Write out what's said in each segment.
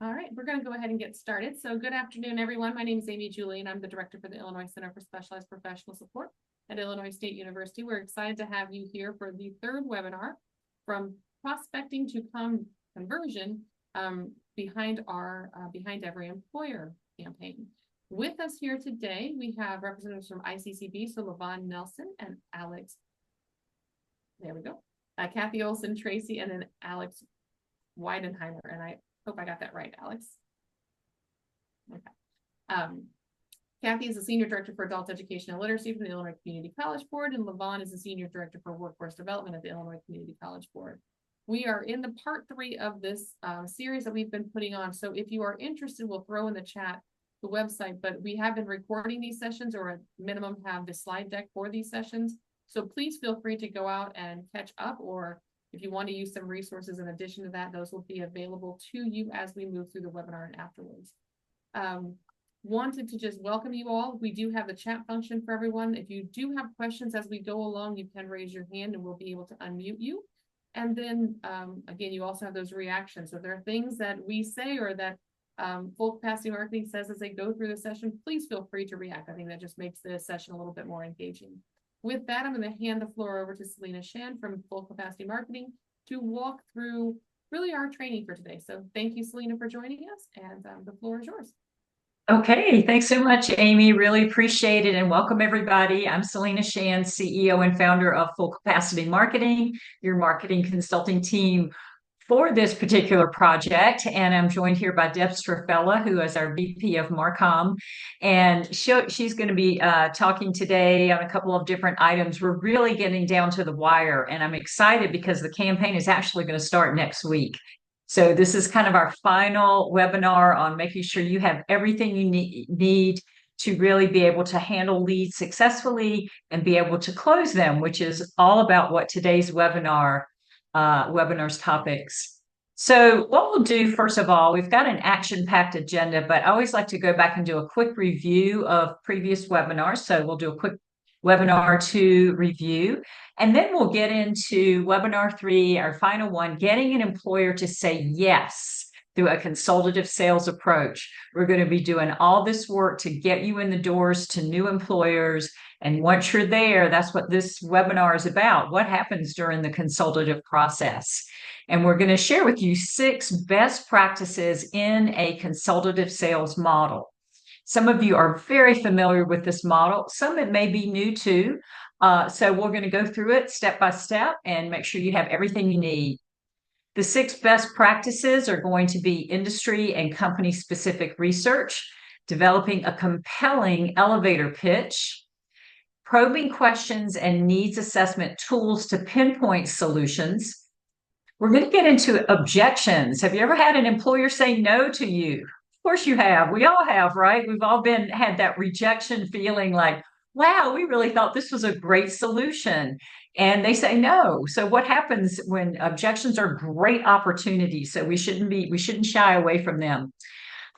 All right, we're going to go ahead and get started. So good afternoon, everyone. My name is Amy Julie, and I'm the director for the Illinois Center for Specialized Professional Support at Illinois State University. We're excited to have you here for the third webinar from prospecting to conversion behind every employer campaign. With us here today, we have representatives from ICCB, so Levon Nelson and Alex. There we go. Kathy Olson, Tracy, and then Alex Weidenheimer. And I hope I got that right, Alex. Okay. Kathy is the Senior Director for Adult Education and Literacy for the Illinois Community College Board, and Levon is the Senior Director for Workforce Development at the Illinois Community College Board. We are in the part 3 of this series that we've been putting on. So if you are interested, we'll throw in the chat the website, but we have been recording these sessions, or at minimum have the slide deck for these sessions. So please feel free to go out and catch up, or if you want to use some resources in addition to that, those will be available to you as we move through the webinar and afterwards. Wanted to just welcome you all. We do have the chat function for everyone. If you do have questions as we go along, you can raise your hand and we'll be able to unmute you. And then again, you also have those reactions. So if there are things that we say or that full capacity marketing says as they go through the session, please feel free to react. I think that just makes the session a little bit more engaging. With that, I'm going to hand the floor over to Selena Shan from Full Capacity Marketing to walk through really our training for today. So thank you, Selena, for joining us, and the floor is yours. Okay, thanks so much, Amy. Really appreciate it, and welcome everybody. I'm Selena Shan, CEO and founder of Full Capacity Marketing, your marketing consulting team for this particular project. And I'm joined here by Deb Strafella, who is our VP of Marcom. And she's going to be talking today on a couple of different items. We're really getting down to the wire, and I'm excited because the campaign is actually going to start next week. So this is kind of our final webinar on making sure you have everything you need to really be able to handle leads successfully and be able to close them, which is all about what today's webinar's topics. So what we'll do, first of all, we've got an action-packed agenda, but I always like to go back and do a quick review of previous webinars. So we'll do a quick webinar 2 review, and then we'll get into webinar 3, our final one, getting an employer to say yes through a consultative sales approach. We're going to be doing all this work to get you in the doors to new employers. And once you're there, that's what this webinar is about. What happens during the consultative process? And we're going to share with you 6 best practices in a consultative sales model. Some of you are very familiar with this model. Some it may be new too. So we're going to go through it step by step and make sure you have everything you need. The 6 best practices are going to be industry and company specific research, developing a compelling elevator pitch, probing questions and needs assessment tools to pinpoint solutions. We're going to get into objections. Have you ever had an employer say no to you? Of course you have. We all have, right? We've all had that rejection feeling like, wow, we really thought this was a great solution. And they say no. So what happens when objections are great opportunities? So we shouldn't shy away from them.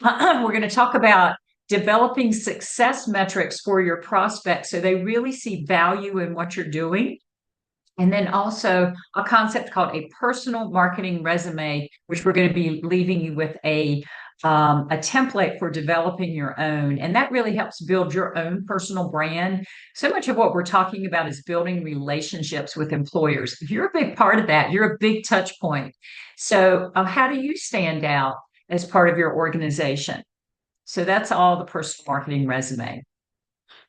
We're going to talk about developing success metrics for your prospects so they really see value in what you're doing. And then also a concept called a personal marketing resume, which we're going to be leaving you with a template for developing your own. And that really helps build your own personal brand. So much of what we're talking about is building relationships with employers. If you're a big part of that, you're a big touch point. So how do you stand out as part of your organization? So that's all the personal marketing resume.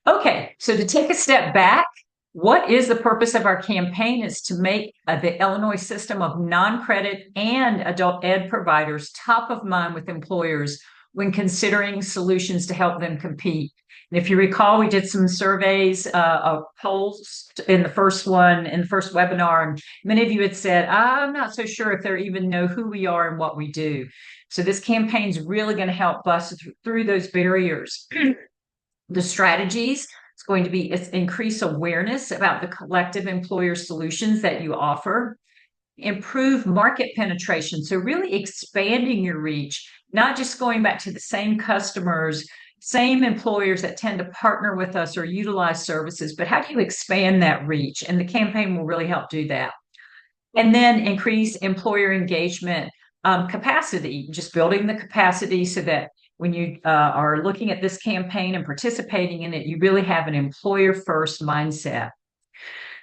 Okay, so to take a step back, what is the purpose of our campaign is to make the Illinois system of non-credit and adult ed providers top of mind with employers when considering solutions to help them compete. And if you recall, we did some surveys of polls in the first webinar, and many of you had said, I'm not so sure if they even know who we are and what we do. So this campaign is really going to help bust through those barriers. The strategies, it's going to be increase awareness about the collective employer solutions that you offer, improve market penetration. So really expanding your reach, not just going back to the same customers, same employers that tend to partner with us or utilize services, but how do you expand that reach? And the campaign will really help do that. And then increase employer engagement capacity, just building the capacity so that when you are looking at this campaign and participating in it, you really have an employer first mindset.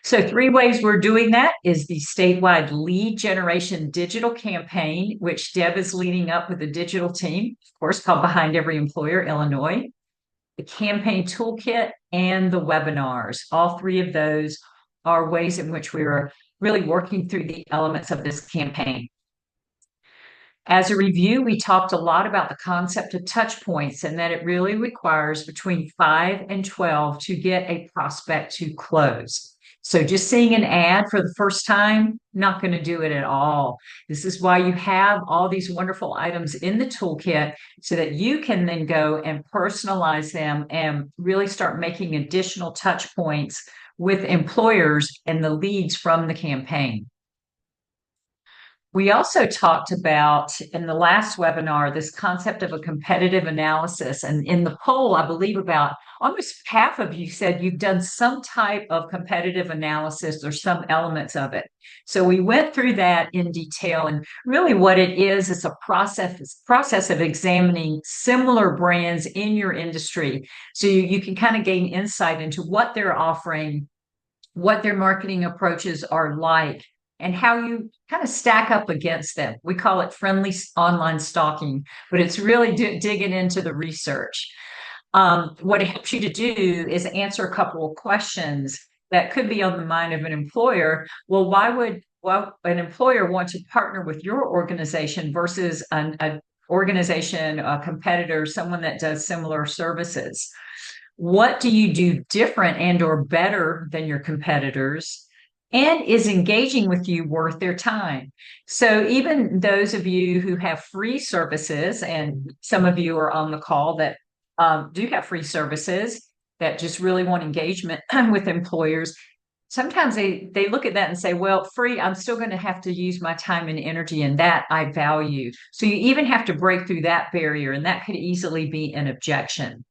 So 3 ways we're doing that is the statewide lead generation digital campaign, which Deb is leading up with a digital team, of course, called Behind Every Employer, Illinois, the campaign toolkit, and the webinars. All 3 of those are ways in which we are really working through the elements of this campaign. As a review, we talked a lot about the concept of touch points and that it really requires between 5 and 12 to get a prospect to close. So just seeing an ad for the first time, not going to do it at all. This is why you have all these wonderful items in the toolkit so that you can then go and personalize them and really start making additional touch points with employers and the leads from the campaign. We also talked about in the last webinar this concept of a competitive analysis. And in the poll, I believe about almost half of you said you've done some type of competitive analysis or some elements of it. So we went through that in detail. And really what it is a process of examining similar brands in your industry. So you can kind of gain insight into what they're offering, what their marketing approaches are like, and how you kind of stack up against them. We call it friendly online stalking, but it's really digging into the research. What it helps you to do is answer a couple of questions that could be on the mind of an employer. Well, why would an employer want to partner with your organization versus an organization, a competitor, someone that does similar services? What do you do different and or better than your competitors? And is engaging with you worth their time? So even those of you who have free services, and some of you are on the call that do have free services that just really want engagement with employers, sometimes they look at that and say, well, free, I'm still going to have to use my time and energy, and that I value. So you even have to break through that barrier, and that could easily be an objection.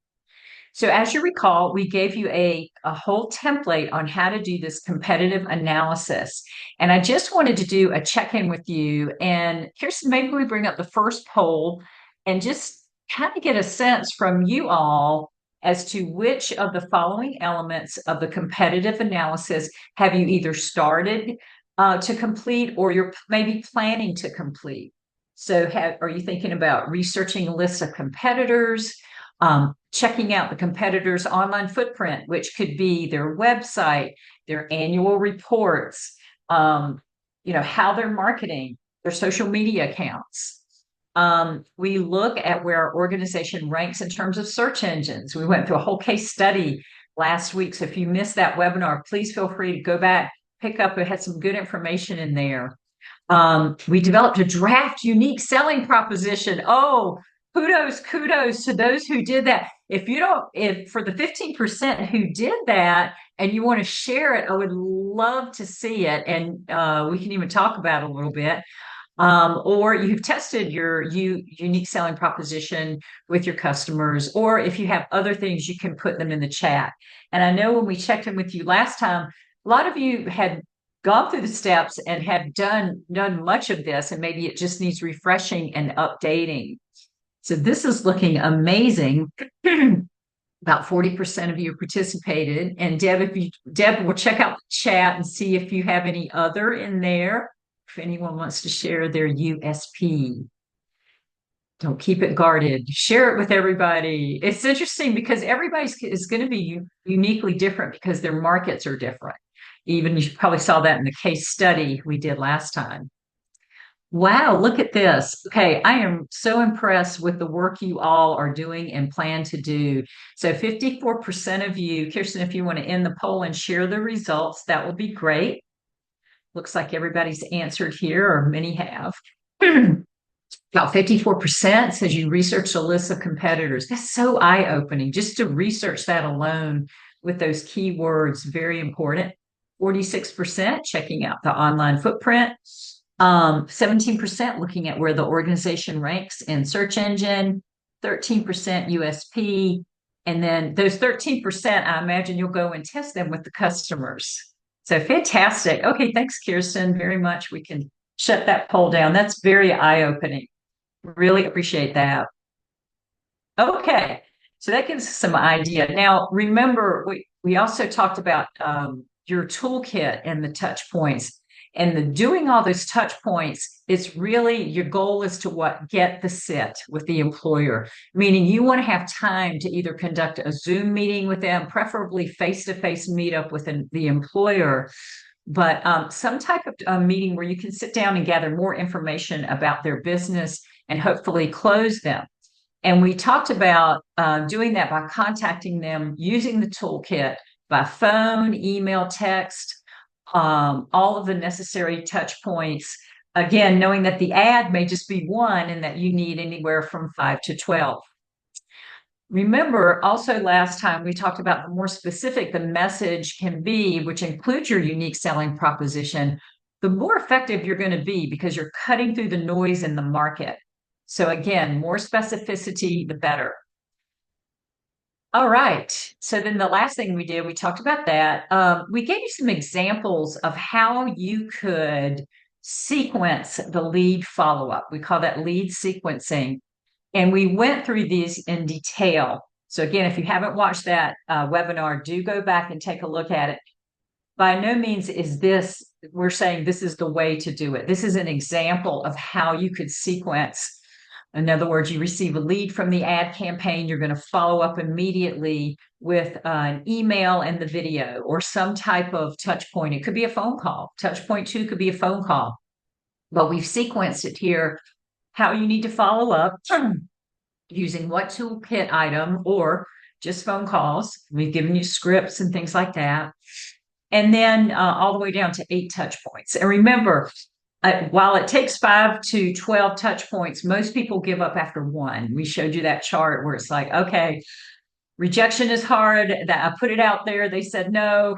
So as you recall, we gave you a whole template on how to do this competitive analysis. And I just wanted to do a check-in with you. And Kirsten, maybe we bring up the first poll and just kind of get a sense from you all as to which of the following elements of the competitive analysis have you either started to complete or you're maybe planning to complete. So are you thinking about researching a list of competitors, checking out the competitor's online footprint, which could be their website, their annual reports, how they're marketing, their social media accounts. We look at where our organization ranks in terms of search engines. We went through a whole case study last week. So if you missed that webinar, please feel free to go back, pick up. It had some good information in there. We developed a draft unique selling proposition. Oh, kudos to those who did that. If for the 15% who did that and you want to share it, I would love to see it. And we can even talk about it a little bit. Or you've tested your unique selling proposition with your customers, or if you have other things, you can put them in the chat. And I know when we checked in with you last time, a lot of you had gone through the steps and have done much of this, and maybe it just needs refreshing and updating. So this is looking amazing. About 40% of you participated. And Deb will check out the chat and see if you have any other in there. If anyone wants to share their USP. Don't keep it guarded. Share it with everybody. It's interesting because everybody is going to be uniquely different because their markets are different. Even you probably saw that in the case study we did last time. Wow, look at this. Okay, I am so impressed with the work you all are doing and plan to do. So 54% of you, Kirsten, if you want to end the poll and share the results, that would be great. Looks like everybody's answered here, or many have. About 54% says you researched a list of competitors. That's so eye-opening. Just to research that alone with those keywords, very important. 46% checking out the online footprint. 17% looking at where the organization ranks in search engine, 13% USP, and then those 13%, I imagine you'll go and test them with the customers. So fantastic. Okay, thanks, Kirsten, very much. We can shut that poll down. That's very eye-opening. Really appreciate that. Okay, so that gives us some idea. Now, remember, we also talked about your toolkit and the touch points. And the doing all those touch points, it's really your goal is to what? Get the sit with the employer, meaning you want to have time to either conduct a Zoom meeting with them, preferably face-to-face meetup with the employer, but some type of meeting where you can sit down and gather more information about their business and hopefully close them. And we talked about doing that by contacting them using the toolkit by phone, email, text, all of the necessary touch points. Again, knowing that the ad may just be one and that you need anywhere from 5 to 12. Remember, also last time we talked about the more specific the message can be, which includes your unique selling proposition, the more effective you're going to be because you're cutting through the noise in the market. So again, more specificity, the better. All right. So then the last thing we did, we talked about that. We gave you some examples of how you could sequence the lead follow-up. We call that lead sequencing. And we went through these in detail. So again, if you haven't watched that webinar, do go back and take a look at it. By no means is this, we're saying this is the way to do it. This is an example of how you could sequence. In other words, you receive a lead from the ad campaign, you're going to follow up immediately with an email and the video or some type of touch point. It could be a phone call. Touch point 2 could be a phone call. But we've sequenced it here, how you need to follow up using what toolkit item or just phone calls. We've given you scripts and things like that. And then all the way down to 8 touch points. And remember, while it takes 5 to 12 touch points, most people give up after 1. We showed you that chart where it's like, okay, rejection is hard. That I put it out there. They said no,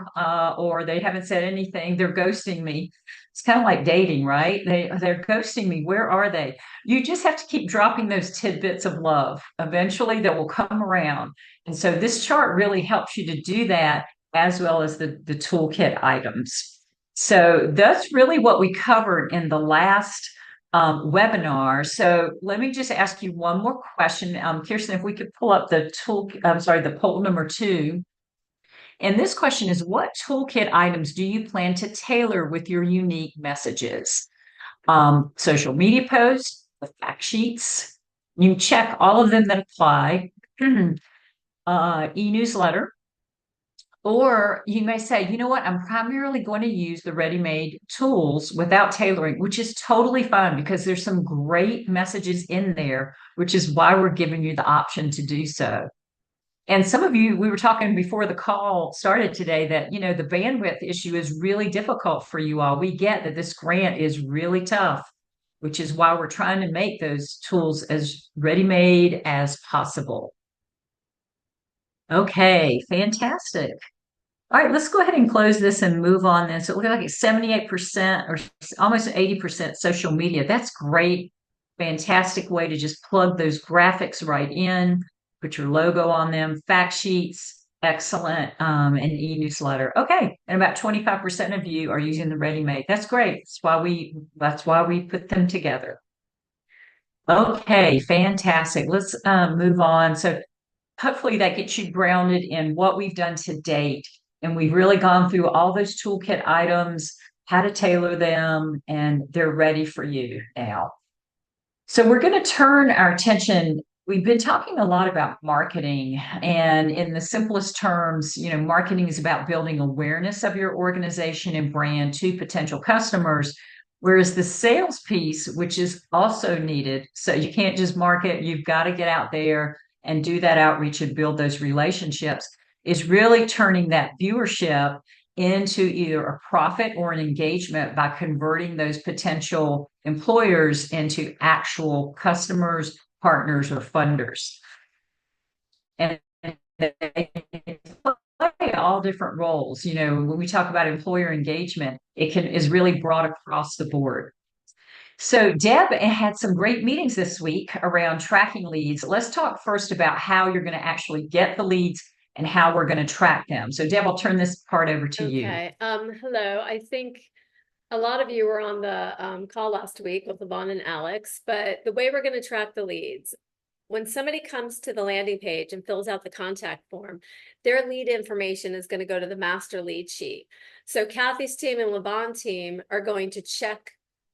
or they haven't said anything. They're ghosting me. It's kind of like dating, right? They're ghosting me. Where are they? You just have to keep dropping those tidbits of love. Eventually, they will come around. And so this chart really helps you to do that, as well as the toolkit items. So that's really what we covered in the last webinar. So let me just ask you one more question. Kirsten, if we could pull up the the poll number 2. And this question is, what toolkit items do you plan to tailor with your unique messages? Social media posts, the fact sheets. You check all of them that apply. E-newsletter. Or you may say, you know what, I'm primarily going to use the ready-made tools without tailoring, which is totally fine because there's some great messages in there, which is why we're giving you the option to do so. And some of you, we were talking before the call started today that, the bandwidth issue is really difficult for you all. We get that this grant is really tough, which is why we're trying to make those tools as ready-made as possible. Okay, fantastic. All right, let's go ahead and close this and move on then. So it looks like it's 78% or almost 80% social media. That's great. Fantastic way to just plug those graphics right in, put your logo on them, fact sheets, excellent, and e-newsletter. Okay, and about 25% of you are using the ready-made. That's great. That's why we put them together. Okay, fantastic. Let's move on. So hopefully that gets you grounded in what we've done to date. And we've really gone through all those toolkit items, how to tailor them, and they're ready for you now. So we're going to turn our attention. We've been talking a lot about marketing, and in the simplest terms, marketing is about building awareness of your organization and brand to potential customers. Whereas the sales piece, which is also needed, so you can't just market, you've got to get out there and do that outreach and build those relationships, is really turning that viewership into either a profit or an engagement by converting those potential employers into actual customers, partners, or funders. And they play all different roles. When we talk about employer engagement, is really broad across the board. So Deb had some great meetings this week around tracking leads. Let's talk first about how you're going to actually get the leads and how we're going to track them. So Deb, I'll turn this part over to you. Okay. Hello. I think A lot of you were on the call last week with Levon and Alex, but the way we're going to track the leads, when somebody comes to the landing page and fills out the contact form, their lead information is going to go to the master lead sheet. So Kathy's team and Levon's team are going to check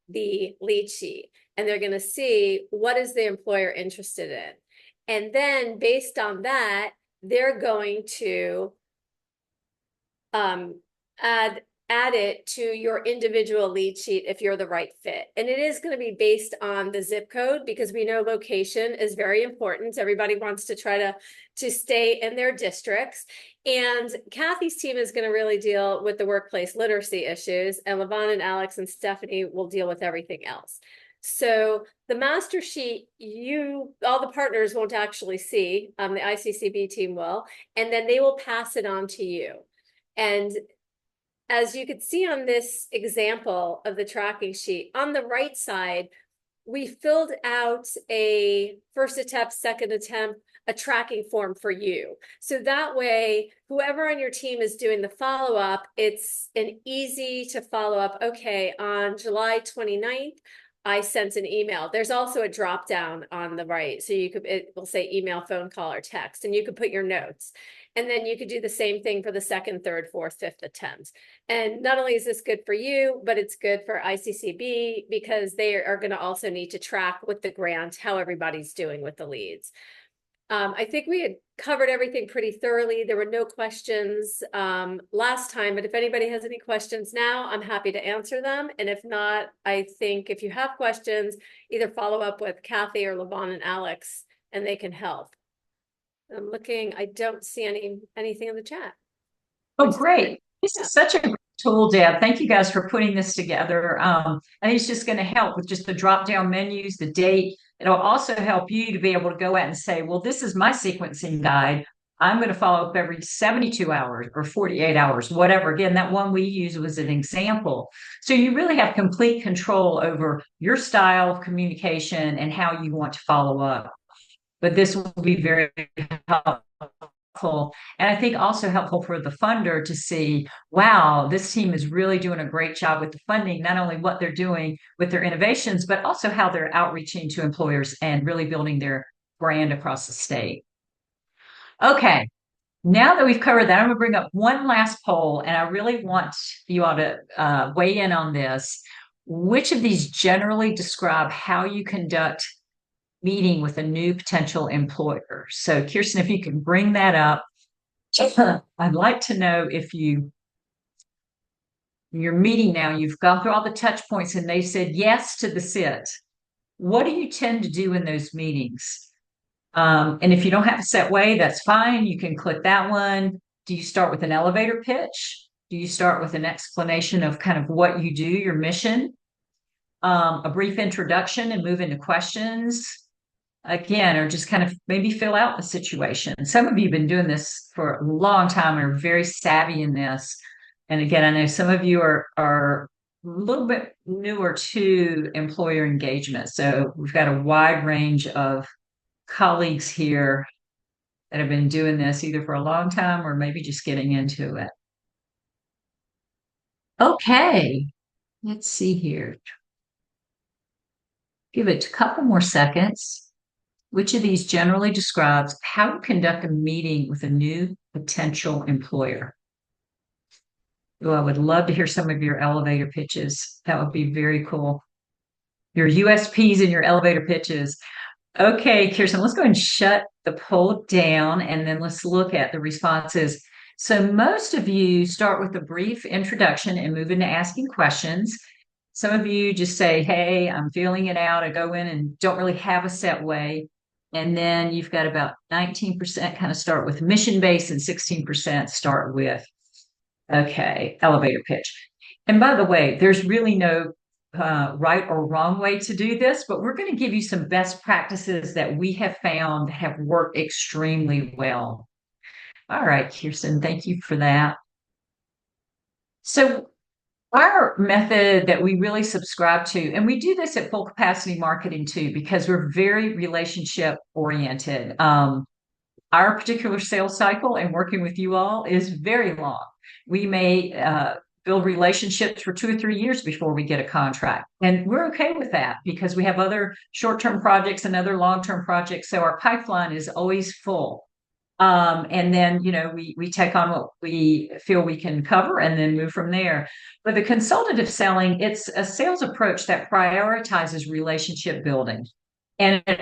the lead sheet and they're going to see what is the employer interested in. And then based on that, they're going to add it to your individual lead sheet if you're the right fit. And it is going to be based on the zip code because we know location is very important. Everybody wants to try to stay in their districts. And Kathy's team is going to really deal with the workplace literacy issues, and Levon and Alex and Stephanie will deal with everything else. So the master sheet, all the partners won't actually see, the ICCB team will, and then they will pass it on to you. And as you could see on this example of the tracking sheet, on the right side, we filled out a first attempt, second attempt, a tracking form for you. So that way, whoever on your team is doing the follow-up, it's an easy to follow up. Okay, on July 29th, I sent an email. There's also a drop down on the right. So it will say email, phone call, or text, and you could put your notes. And then you could do the same thing for the second, third, fourth, fifth attempts. And not only is this good for you, but it's good for ICCB because they are going to also need to track with the grant how everybody's doing with the leads. I think we had covered everything pretty thoroughly. There were no questions last time, but if anybody has any questions now, I'm happy to answer them. And if not, I think if you have questions, either follow up with Kathy or Levon and Alex, and they can help. I'm looking, I don't see anything in the chat. Oh, great. This is such a great tool, Deb. Thank you guys for putting this together. I think it's just going to help with just the drop-down menus, the date. It'll also help you to be able to go out and say, well, this is my sequencing guide. I'm going to follow up every 72 hours or 48 hours, whatever. Again, that one we use was an example. So you really have complete control over your style of communication and how you want to follow up. But this will be very helpful. And I think also helpful for the funder to see, wow, this team is really doing a great job with the funding, not only what they're doing with their innovations, but also how they're outreaching to employers and really building their brand across the state. Okay, now that we've covered that, I'm going to bring up one last poll, and I really want you all to weigh in on this. Which of these generally describe how you conduct meeting with a new potential employer? So Kirsten, if you can bring that up, I'd like to know if you're meeting now, you've gone through all the touch points and they said yes to the sit. What do you tend to do in those meetings? And if you don't have a set way, that's fine. You can click that one. Do you start with an elevator pitch? Do you start with an explanation of kind of what you do, your mission? A brief introduction and move into questions? Again, or just kind of maybe fill out the situation. Some of you have been doing this for a long time and are very savvy in this. And again, I know some of you are a little bit newer to employer engagement. So we've got a wide range of colleagues here that have been doing this either for a long time or maybe just getting into it. Okay, let's see here. Give it a couple more seconds. Which of these generally describes how to conduct a meeting with a new potential employer? Oh, I would love to hear some of your elevator pitches. That would be very cool. Your USPs and your elevator pitches. Okay, Kirsten, let's go ahead and shut the poll down and then let's look at the responses. So most of you start with a brief introduction and move into asking questions. Some of you just say, hey, I'm feeling it out. I go in and don't really have a set way. And then you've got about 19% kind of start with mission based and 16% start with, okay, elevator pitch. And by the way, there's really no right or wrong way to do this, but we're going to give you some best practices that we have found have worked extremely well. All right, Kirsten, thank you for that. So our method that we really subscribe to, and we do this at Full Capacity Marketing too, because we're very relationship oriented. Our particular sales cycle and working with you all is very long. We may build relationships for 2 or 3 years before we get a contract. And we're okay with that because we have other short-term projects and other long-term projects. So our pipeline is always full. And then, we take on what we feel we can cover and then move from there. But the consultative selling, it's a sales approach that prioritizes relationship building. And it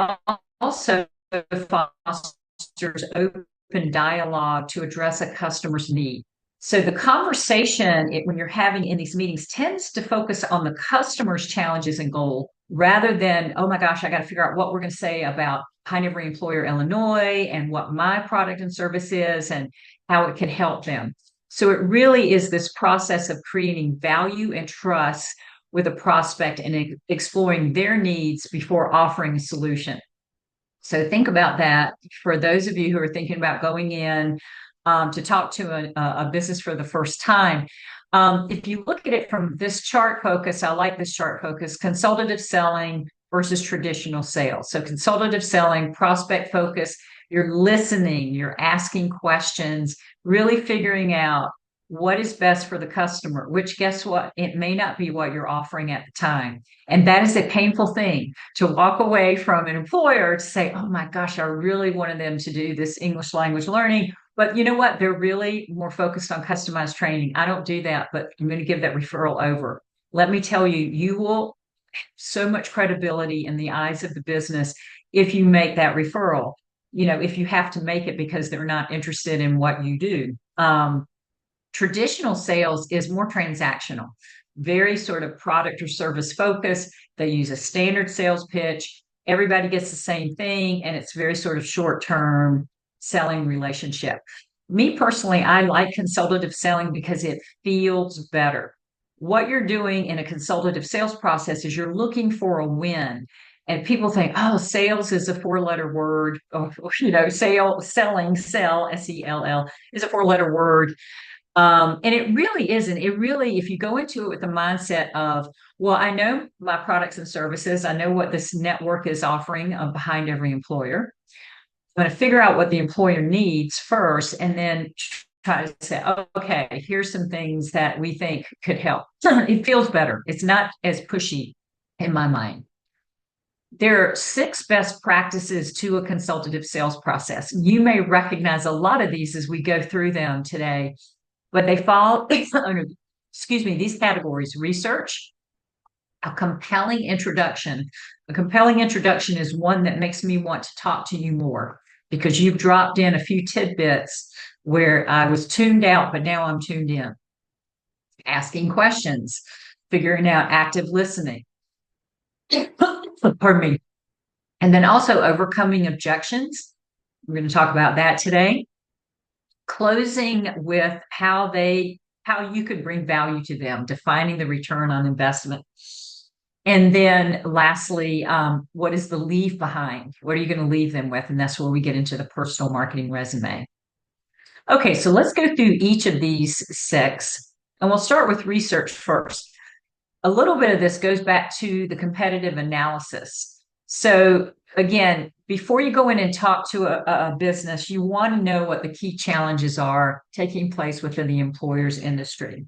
also fosters open dialogue to address a customer's need. So the conversation, when you're having in these meetings, tends to focus on the customer's challenges and goal rather than, oh my gosh, I got to figure out what we're going to say about Behind Every Employer Illinois and what my product and service is and how it can help them. So it really is this process of creating value and trust with a prospect and exploring their needs before offering a solution. So think about that for those of you who are thinking about going in to talk to a business for the first time. If you look at it from this chart focus, I like this chart focus, consultative selling versus traditional sales. So consultative selling, prospect focus, you're listening, you're asking questions, really figuring out what is best for the customer, which guess what? It may not be what you're offering at the time. And that is a painful thing to walk away from an employer to say, oh my gosh, I really wanted them to do this English language learning. But you know what? They're really more focused on customized training. I don't do that, but I'm going to give that referral over. Let me tell you, you will have so much credibility in the eyes of the business if you make that referral. If you have to make it because they're not interested in what you do. Traditional sales is more transactional, very sort of product or service focused. They use a standard sales pitch. Everybody gets the same thing, and it's very sort of short-term selling relationship. Me personally, I like consultative selling because it feels better. What you're doing in a consultative sales process is you're looking for a win. And people think, oh, sales is a 4-letter word, or selling, sell, SELL is a 4-letter word. And it really isn't. It really, if you go into it with the mindset of, well, I know my products and services, I know what this network is offering behind every employer. I'm going to figure out what the employer needs first, and then try to say, oh, okay, here's some things that we think could help. It feels better. It's not as pushy in my mind. There are 6 best practices to a consultative sales process. You may recognize a lot of these as we go through them today. But they fall under, these categories: research, a compelling introduction. A compelling introduction is one that makes me want to talk to you more because you've dropped in a few tidbits where I was tuned out, but now I'm tuned in. Asking questions, figuring out active listening. Pardon me. And then also overcoming objections. We're going to talk about that today. Closing with how you could bring value to them, defining the return on investment. And then lastly, what is the leave behind? What are you going to leave them with? And that's where we get into the personal marketing resume. Okay, so let's go through each of these 6, and we'll start with research first. A little bit of this goes back to the competitive analysis. So again, before you go in and talk to a business, you want to know what the key challenges are taking place within the employer's industry.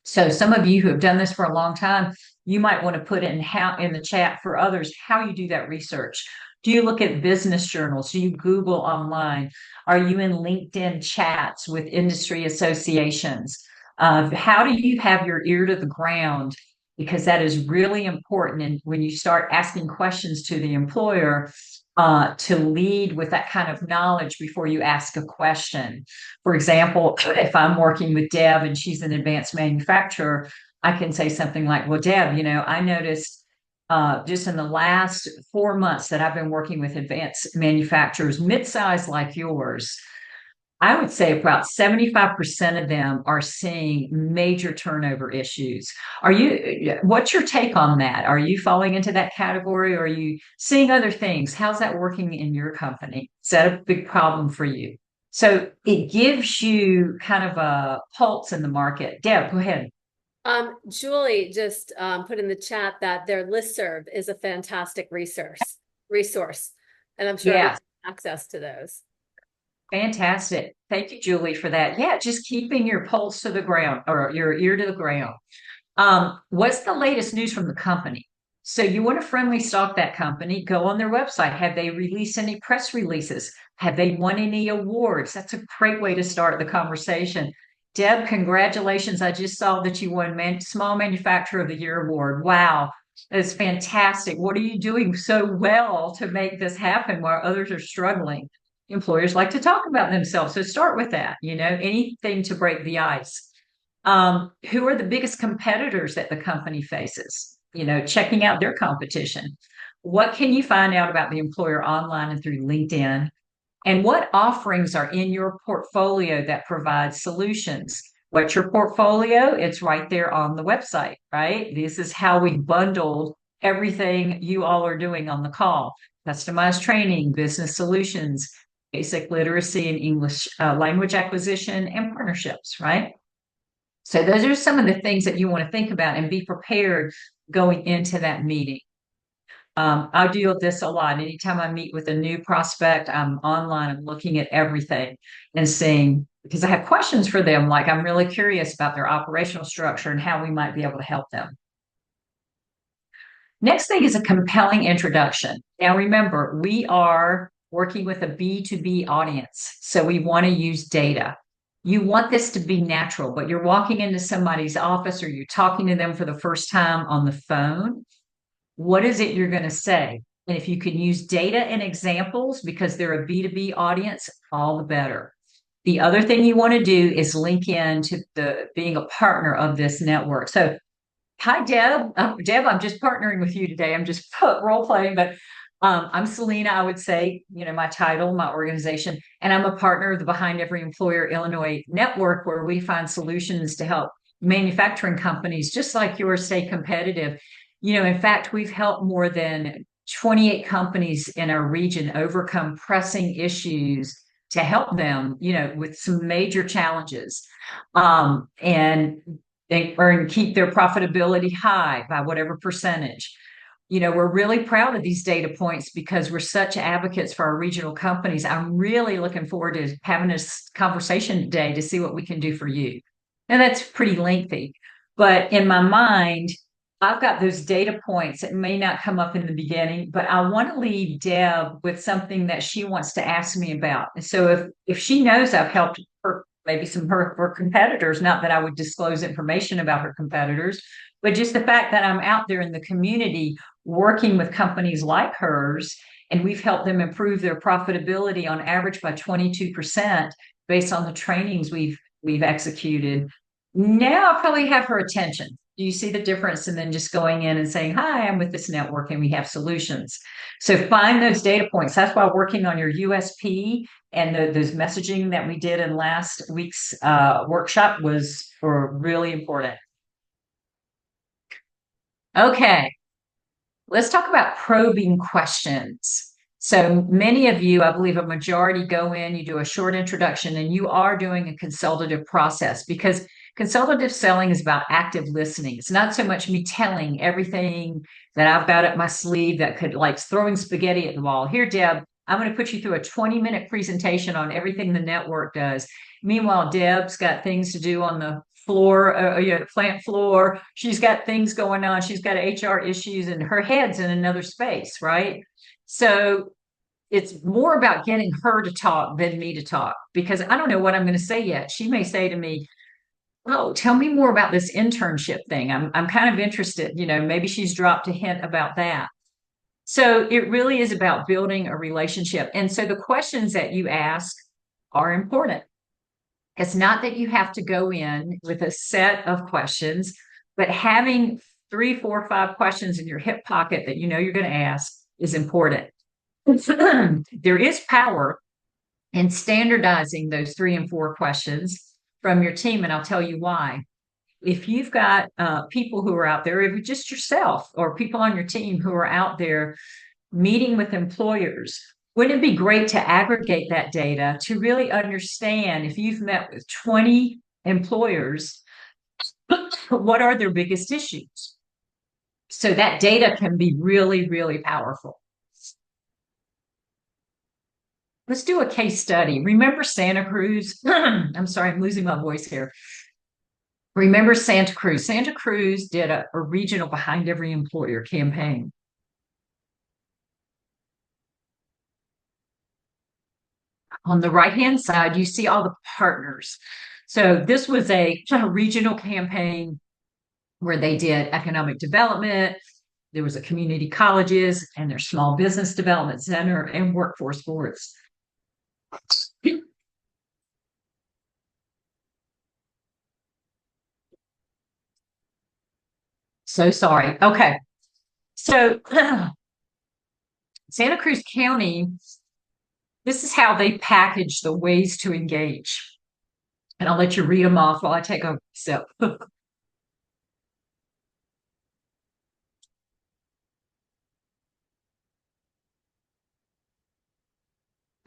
So some of you who have done this for a long time, you might want to put it in the chat for others how you do that research. Do you look at business journals? Do you Google online? Are you in LinkedIn chats with industry associations? How do you have your ear to the ground? Because that is really important. And when you start asking questions to the employer, to lead with that kind of knowledge before you ask a question. For example, if I'm working with Deb and she's an advanced manufacturer, I can say something like, well, Deb, I noticed just in the last 4 months that I've been working with advanced manufacturers, mid-size like yours, I would say about 75% of them are seeing major turnover issues. What's your take on that? Are you falling into that category? Or are you seeing other things? How's that working in your company? Is that a big problem for you? So it gives you kind of a pulse in the market. Deb, go ahead. Julie just put in the chat that their listserv is a fantastic resource, and I'm sure we have access to those. Fantastic. Thank you, Julie, for that. Yeah, just keeping your pulse to the ground or your ear to the ground. What's the latest news from the company? So you want to friendly stalk that company, go on their website. Have they released any press releases? Have they won any awards? That's a great way to start the conversation. Deb, congratulations. I just saw that you won Small Manufacturer of the Year award. Wow. That's fantastic. What are you doing so well to make this happen while others are struggling? Employers like to talk about themselves. So start with that, anything to break the ice. Who are the biggest competitors that the company faces? Checking out their competition. What can you find out about the employer online and through LinkedIn? And what offerings are in your portfolio that provide solutions? What's your portfolio? It's right there on the website, right? This is how we bundle everything you all are doing on the call. Customized training, business solutions, basic literacy and English language acquisition, and partnerships, right? So those are some of the things that you want to think about and be prepared going into that meeting. I deal with this a lot. Anytime I meet with a new prospect, I'm online, I'm looking at everything and seeing, because I have questions for them, like I'm really curious about their operational structure and how we might be able to help them. Next thing is a compelling introduction. Now remember, we are working with a B2B audience, so we want to use data. You want this to be natural, but you're walking into somebody's office or you're talking to them for the first time on the phone. What is it you're going to say? And if you can use data and examples because they're a B2B audience, all the better. The other thing you want to do is link in to being a partner of this network. So, hi, Deb. Deb, I'm just partnering with you today. I'm just role playing, but I'm Selena, I would say, my title, my organization, and I'm a partner of the Behind Every Employer Illinois network, where we find solutions to help manufacturing companies just like yours stay competitive. In fact, we've helped more than 28 companies in our region overcome pressing issues to help them, with some major challenges. And keep their profitability high by whatever percentage. We're really proud of these data points because we're such advocates for our regional companies. I'm really looking forward to having this conversation today to see what we can do for you. And that's pretty lengthy, but in my mind, I've got those data points. It may not come up in the beginning, but I want to leave Deb with something that she wants to ask me about. And so if she knows I've helped her, maybe some of her competitors, not that I would disclose information about her competitors, but just the fact that I'm out there in the community working with companies like hers, and we've helped them improve their profitability on average by 22% based on the trainings we've executed. Now I probably have her attention. Do you see the difference? And then just going in and saying, hi, I'm with this network and we have solutions. So find those data points. That's why working on your USP and those messaging that we did in last week's workshop was really important. Okay, let's talk about probing questions. So many of you, I believe a majority, go in, you do a short introduction, and you are doing a consultative process, because consultative selling is about active listening. It's not so much me telling everything that I've got up my sleeve that could, like throwing spaghetti at the wall. Here, Deb, I'm going to put you through a 20-minute presentation on everything the network does. Meanwhile, Deb's got things to do on the floor, plant floor. She's got things going on. She's got HR issues and her head's in another space, right? So it's more about getting her to talk than me to talk, because I don't know what I'm going to say yet. She may say to me, oh, tell me more about this internship thing. I'm kind of interested, maybe she's dropped a hint about that. So it really is about building a relationship. And so the questions that you ask are important. It's not that you have to go in with a set of questions, but having 3, 4, 5 questions in your hip pocket that you're going to ask is important. There is power in standardizing those 3 and 4 questions from your team, and I'll tell you why. If you've got people who are out there, if it's just yourself or people on your team who are out there meeting with employers, wouldn't it be great to aggregate that data to really understand, if you've met with 20 employers, what are their biggest issues? So that data can be really, really powerful. Let's do a case study. Remember Santa Cruz? I'm sorry, I'm losing my voice here. Remember Santa Cruz? Santa Cruz did a regional behind every employer campaign. On the right-hand side, you see all the partners. So this was a regional campaign where they did economic development. There was a community colleges and their small business development center and workforce boards. So sorry. Okay. So Santa Cruz County, this is how they package the ways to engage. And I'll let you read them off while I take a sip.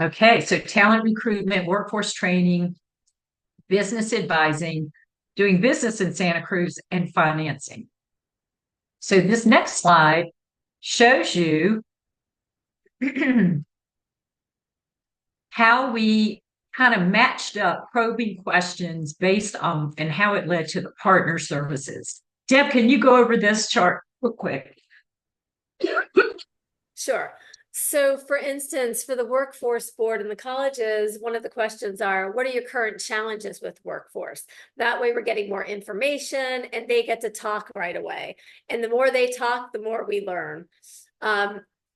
Okay, so talent recruitment, workforce training, business advising, doing business in Santa Cruz, and financing. So this next slide shows you how we kind of matched up probing questions based on and how it led to the partner services. Deb, can you go over this chart real quick? Sure. So for instance, for the workforce board and the colleges, one of the questions are, what are your current challenges with workforce? That way we're getting more information and they get to talk right away. And the more they talk, the more we learn.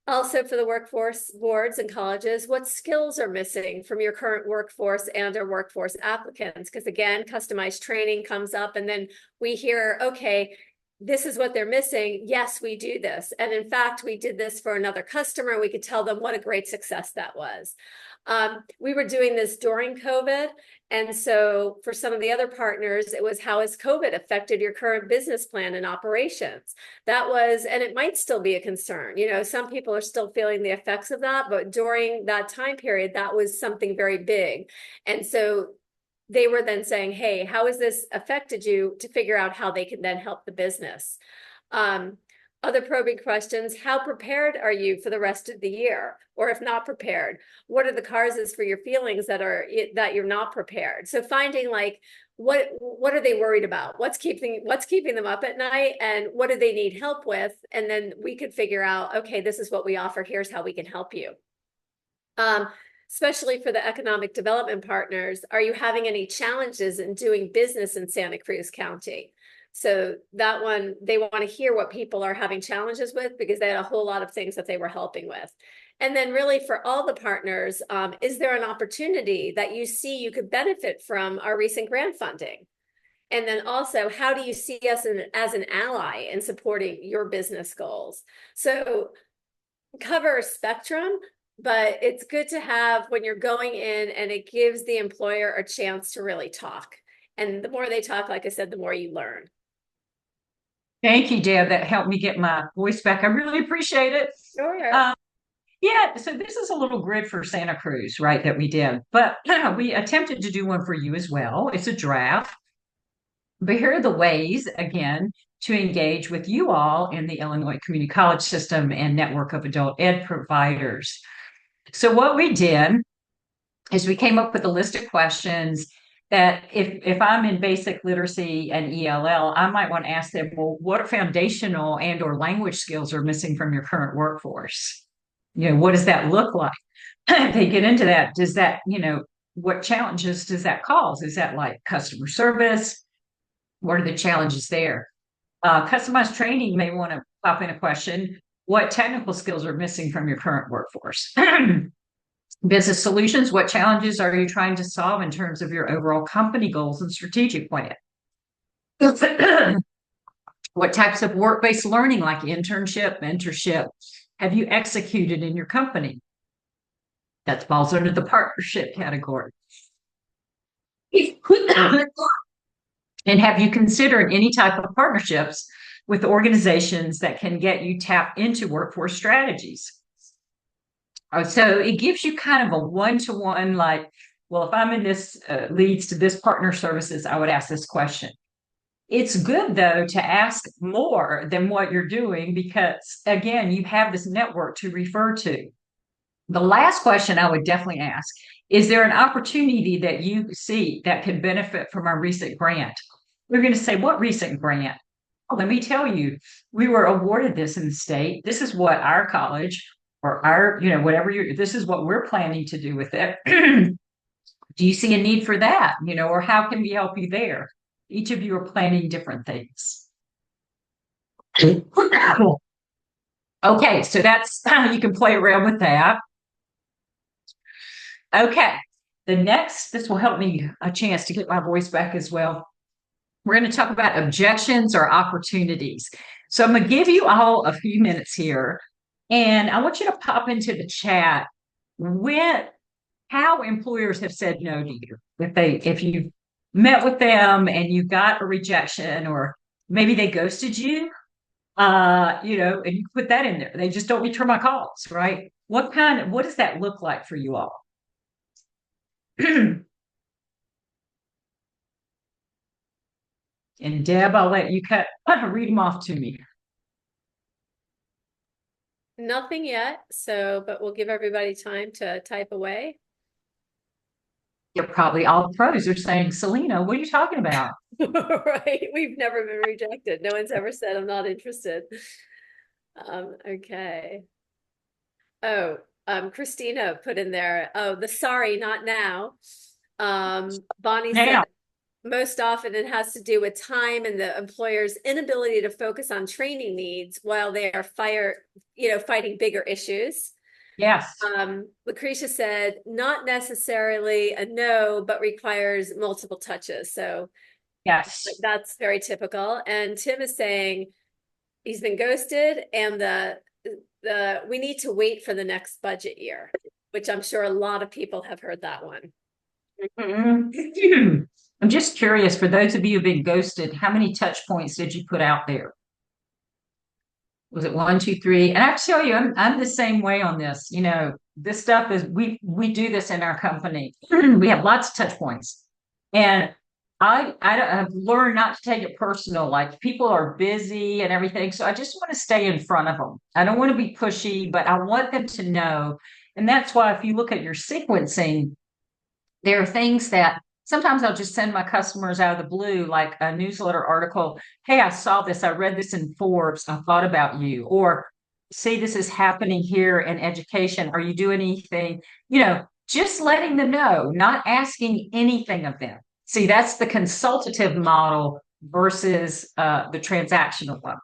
Also for the workforce boards and colleges, what skills are missing from your current workforce and or workforce applicants? Because again, customized training comes up and then we hear, okay, this is what they're missing. Yes, we do this. And in fact, we did this for another customer. We could tell them what a great success that was. We were doing this during COVID. And so for some of the other partners, it was how has COVID affected your current business plan and operations? That was, and it might still be a concern. You know, some people are still feeling the effects of that, but during that time period, that was something very big. And so they were then saying, hey, how has this affected you, to figure out how they can then help the business. Other probing questions, how prepared are you for the rest of the year? Or if not prepared, what are the causes for your feelings that you're not prepared? So finding like, what are they worried about? What's keeping them up at night, and what do they need help with? And then we could figure out, okay, this is what we offer. Here's how we can help you. Especially for the economic development partners, are you having any challenges in doing business in Santa Cruz County? So that one, they want to hear what people are having challenges with, because they had a whole lot of things that they were helping with. And then really for all the partners, is there an opportunity that you see you could benefit from our recent grant funding? And then also, how do you see us as an ally in supporting your business goals? So cover a spectrum, but it's good to have when you're going in, and it gives the employer a chance to really talk. And the more they talk, like I said, the more you learn. Thank you, Deb. That helped me get my voice back. I really appreciate it. Sure. Yeah, so this is a little grid for Santa Cruz, right, that we did. But we attempted to do one for you as well. It's a draft. But here are the ways, again, to engage with you all in the Illinois Community College system and network of adult ed providers. So what we did is we came up with a list of questions that if I'm in basic literacy and ELL, I might want to ask them, well, what foundational and or language skills are missing from your current workforce? You know, what does that look like? If they get into that, does that, you know, what challenges does that cause? Is that like customer service? What are the challenges there? Customized training, you may want to pop in a question. What technical skills are missing from your current workforce? Business solutions, what challenges are you trying to solve in terms of your overall company goals and strategic plan? What types of work-based learning, like internship, mentorship, have you executed in your company? That falls under the partnership category. And have you considered any type of partnerships with organizations that can get you tapped into workforce strategies? So it gives you kind of a one-to-one, like, well, if I'm in this leads to this partner services, I would ask this question. It's good, though, to ask more than what you're doing, because, again, you have this network to refer to. The last question I would definitely ask, is there an opportunity that you see that could benefit from our recent grant? We're going to say, what recent grant? Oh, let me tell you, we were awarded this in the state. This is what our college or our, whatever this is what we're planning to do with it. Do you see a need for that? Or how can we help you there? Each of you are planning different things. Okay, so that's you can play around with that. Okay, this will help me a chance to get my voice back as well. We're going to talk about objections or opportunities. So I'm going to give you all a few minutes here, and I want you to pop into the chat how employers have said no to you. If you met with them and you got a rejection, or maybe they ghosted you, and you put that in there. They just don't return my calls, right? What does that look like for you all? And Deb, I'll let you read them off to me. Nothing yet, but we'll give everybody time to type away. You're probably all the pros are saying, Selena, what are you talking about? Right. We've never been rejected. No one's ever said I'm not interested. Okay. Oh, Christina put in there, the sorry, not now. Bonnie said most often it has to do with time and the employer's inability to focus on training needs while they are fighting bigger issues. Yes. Lucretia said, not necessarily a no, but requires multiple touches. So yes, that's very typical. And Tim is saying he's been ghosted, and we need to wait for the next budget year, which I'm sure a lot of people have heard that one. Mm-hmm. I'm just curious, for those of you who've been ghosted, how many touch points did you put out there? Was it 1, 2, 3? And I tell you, I'm the same way on this. This stuff is we do this in our company. We have lots of touch points, and I've learned not to take it personal. Like, people are busy and everything, so I just want to stay in front of them. I don't want to be pushy, but I want them to know. And that's why, if you look at your sequencing, there are things that sometimes I'll just send my customers out of the blue, like a newsletter article. Hey, I saw this. I read this in Forbes. I thought about you. Or, see, this is happening here in education. Are you doing anything? Just letting them know, not asking anything of them. See, that's the consultative model versus the transactional one.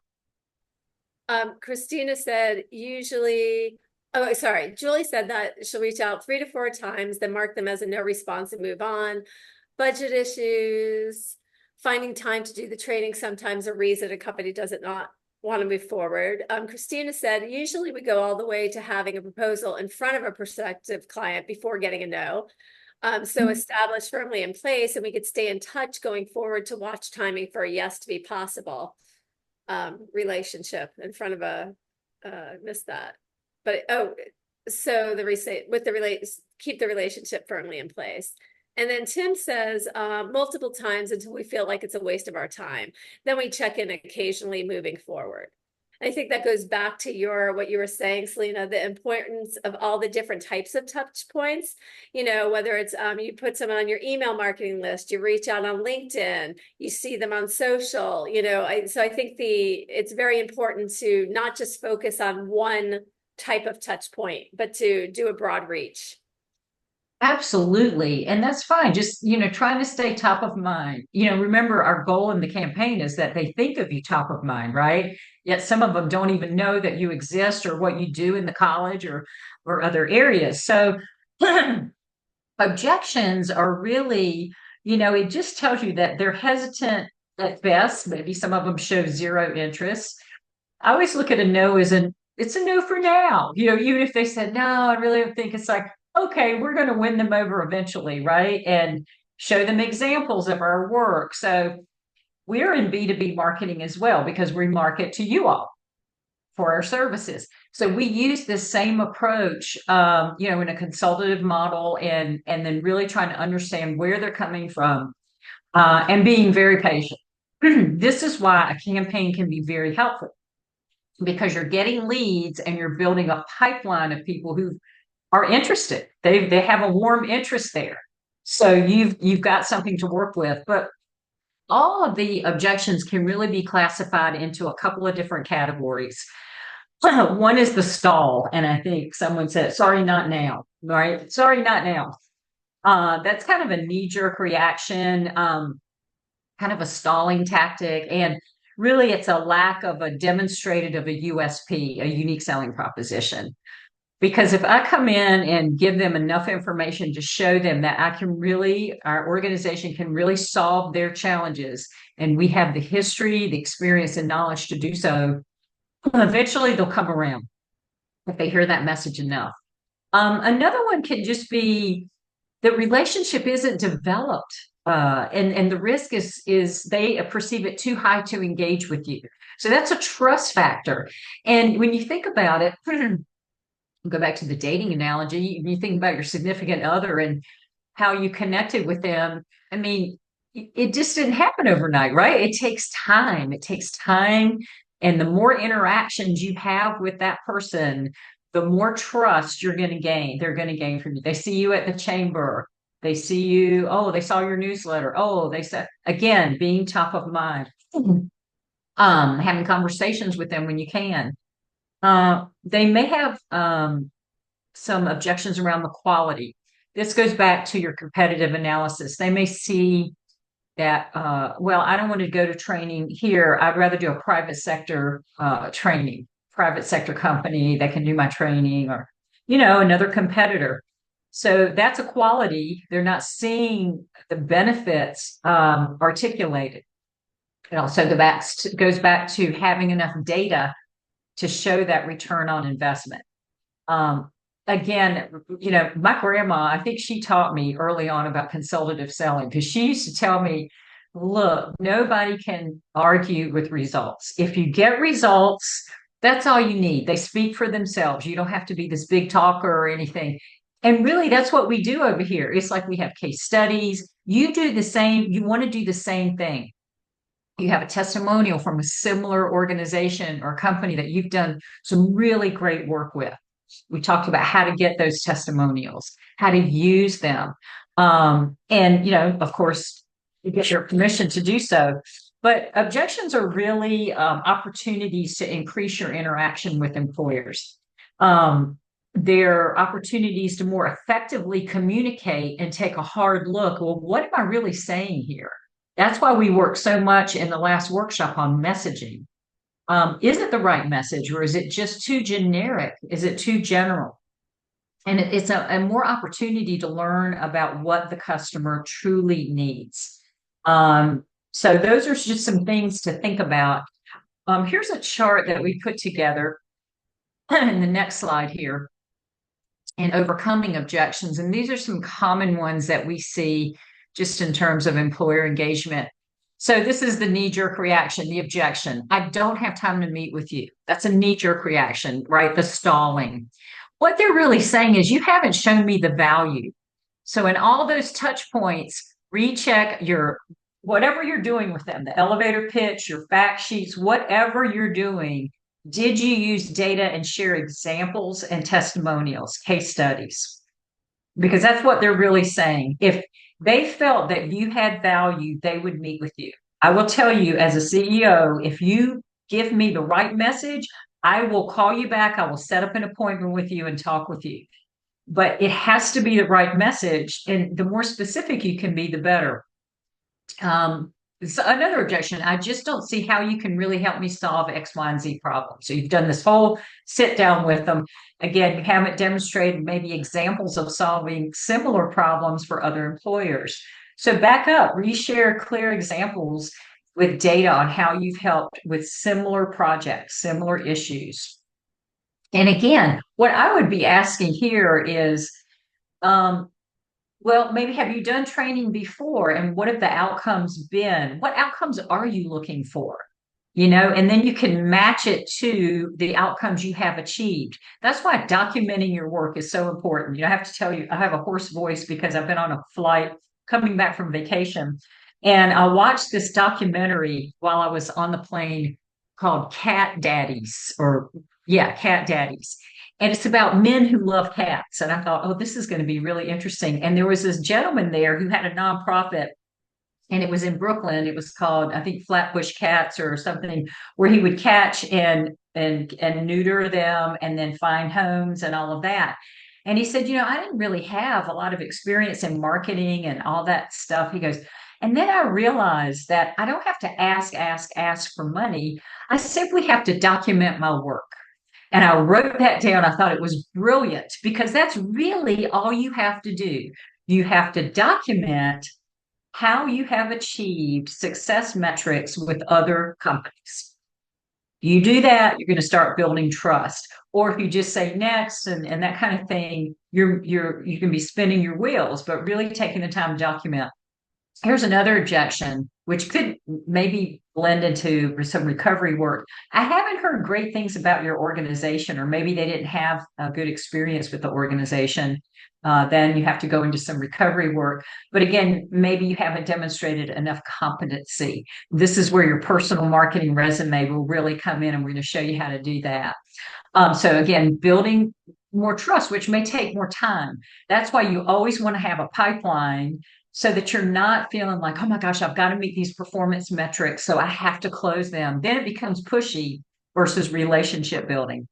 Christina said usually, oh, sorry. Julie said that she'll reach out 3 to 4 times, then mark them as a no response and move on. Budget issues, finding time to do the training, sometimes a reason a company doesn't not want to move forward. Christina said, usually we go all the way to having a proposal in front of a prospective client before getting a no. So established firmly in place, and we could stay in touch going forward to watch timing for a yes to be possible. Relationship in front of a missed that, but so keep the relationship firmly in place. And then Tim says multiple times until we feel like it's a waste of our time. Then we check in occasionally moving forward. I think that goes back to what you were saying, Selena, the importance of all the different types of touch points, whether it's you put someone on your email marketing list, you reach out on LinkedIn, you see them on social, so I think it's very important to not just focus on one type of touch point, but to do a broad reach. Absolutely. And that's fine. Just, trying to stay top of mind. Remember, our goal in the campaign is that they think of you top of mind, right? Yet some of them don't even know that you exist or what you do in the college or other areas. So objections are really, it just tells you that they're hesitant at best. Maybe some of them show zero interest. I always look at a no as it's a no for now. Even if they said, no, I really don't think, it's like, okay, we're going to win them over eventually, right? And show them examples of our work. So we're in B2B marketing as well, because we market to you all for our services. So we use this same approach, in a consultative model, and then really trying to understand where they're coming from, and being very patient. This is why a campaign can be very helpful, because you're getting leads and you're building a pipeline of people who are interested. They have a warm interest there. So you've got something to work with. But all of the objections can really be classified into a couple of different categories. One is the stall, and I think someone said, "Sorry, not now." Right? Sorry, not now. That's kind of a knee-jerk reaction, kind of a stalling tactic, and really it's a lack of a demonstrated of a USP, a unique selling proposition. Because if I come in and give them enough information to show them that our organization can really solve their challenges, and we have the history, the experience, and knowledge to do so, eventually they'll come around if they hear that message enough. Another one can just be the relationship isn't developed, and the risk is they perceive it too high to engage with you. So that's a trust factor. And when you think about it, go back to the dating analogy, you think about your significant other and how you connected with them. I mean, it just didn't happen overnight, right? It takes time. It takes time. And the more interactions you have with that person, the more trust you're going to gain. They're going to gain from you. They see you at the chamber. They see you. Oh, they saw your newsletter. Oh, they said, again, being top of mind, having conversations with them when you can. They may have some objections around the quality. This goes back to your competitive analysis. They may see that, well, I don't want to go to training here. I'd rather do a private sector training, private sector company that can do my training, or, another competitor. So that's a quality. They're not seeing the benefits articulated. It also goes back to having enough data to show that return on investment. Again, my grandma, I think she taught me early on about consultative selling, because she used to tell me, look, nobody can argue with results. If you get results, that's all you need. They speak for themselves. You don't have to be this big talker or anything. And really, that's what we do over here. It's like we have case studies. You do the same. You want to do the same thing. You have a testimonial from a similar organization or company that you've done some really great work with. We talked about how to get those testimonials, how to use them. And, of course, you get your permission to do so. But objections are really opportunities to increase your interaction with employers. They're opportunities to more effectively communicate and take a hard look. Well, what am I really saying here? That's why we work so much in the last workshop on messaging. Is it the right message, or is it just too generic? Is it too general? And it's a more opportunity to learn about what the customer truly needs. So those are just some things to think about. Here's a chart that we put together in the next slide here, in overcoming objections. And these are some common ones that we see just in terms of employer engagement. So this is the knee-jerk reaction, the objection. I don't have time to meet with you. That's a knee-jerk reaction, right? The stalling. What they're really saying is, you haven't shown me the value. So in all those touch points, recheck whatever you're doing with them, the elevator pitch, your fact sheets, whatever you're doing. Did you use data and share examples and testimonials, case studies? Because that's what they're really saying. If they felt that you had value, they would meet with you. I will tell you, as a CEO, if you give me the right message, I will call you back. I will set up an appointment with you and talk with you. But it has to be the right message. And the more specific you can be, the better. So another objection, I just don't see how you can really help me solve X, Y, and Z problem. So you've done this whole sit down with them. Again, you haven't demonstrated maybe examples of solving similar problems for other employers. So back up, reshare clear examples with data on how you've helped with similar projects, similar issues. And again, what I would be asking here is, well, maybe have you done training before, and what have the outcomes been? What outcomes are you looking for? And then you can match it to the outcomes you have achieved. That's why documenting your work is so important. I have to tell you, I have a hoarse voice because I've been on a flight coming back from vacation. And I watched this documentary while I was on the plane called Cat Daddies, Cat Daddies. And it's about men who love cats. And I thought, oh, this is going to be really interesting. And there was this gentleman there who had a nonprofit, and it was in Brooklyn. It was called, I think, Flatbush Cats or something, where he would catch and neuter them and then find homes and all of that. And he said, I didn't really have a lot of experience in marketing and all that stuff. He goes, and then I realized that I don't have to ask for money. I simply have to document my work. And I wrote that down. I thought it was brilliant because that's really all you have to do. You have to document how you have achieved success metrics with other companies. You do that, you're going to start building trust. Or if you just say next and that kind of thing, you can be spinning your wheels, but really taking the time to document. Here's another objection, which could maybe blend into some recovery work. I haven't heard great things about your organization, or maybe they didn't have a good experience with the organization. Then you have to go into some recovery work. But again, maybe you haven't demonstrated enough competency. This is where your personal marketing resume will really come in, and we're going to show you how to do that. So again, building more trust, which may take more time. That's why you always want to have a pipeline so that you're not feeling like, oh my gosh, I've got to meet these performance metrics, so I have to close them. Then it becomes pushy versus relationship building.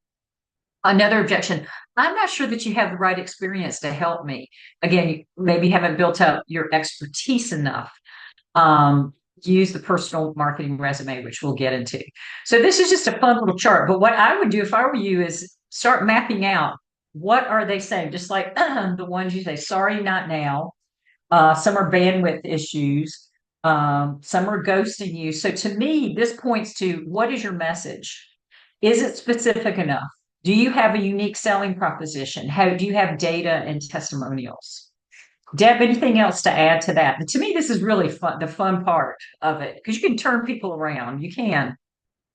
Another objection, I'm not sure that you have the right experience to help me. Again, you maybe haven't built up your expertise enough. Use the personal marketing resume, which we'll get into. So this is just a fun little chart. But what I would do if I were you is start mapping out, what are they saying? Just like the ones you say, sorry, not now. Some are bandwidth issues. Some are ghosting you. So to me, this points to, what is your message? Is it specific enough? Do you have a unique selling proposition? How do you have data and testimonials? Deb, anything else to add to that? But to me, this is really fun, the fun part of it, because you can turn people around. You can.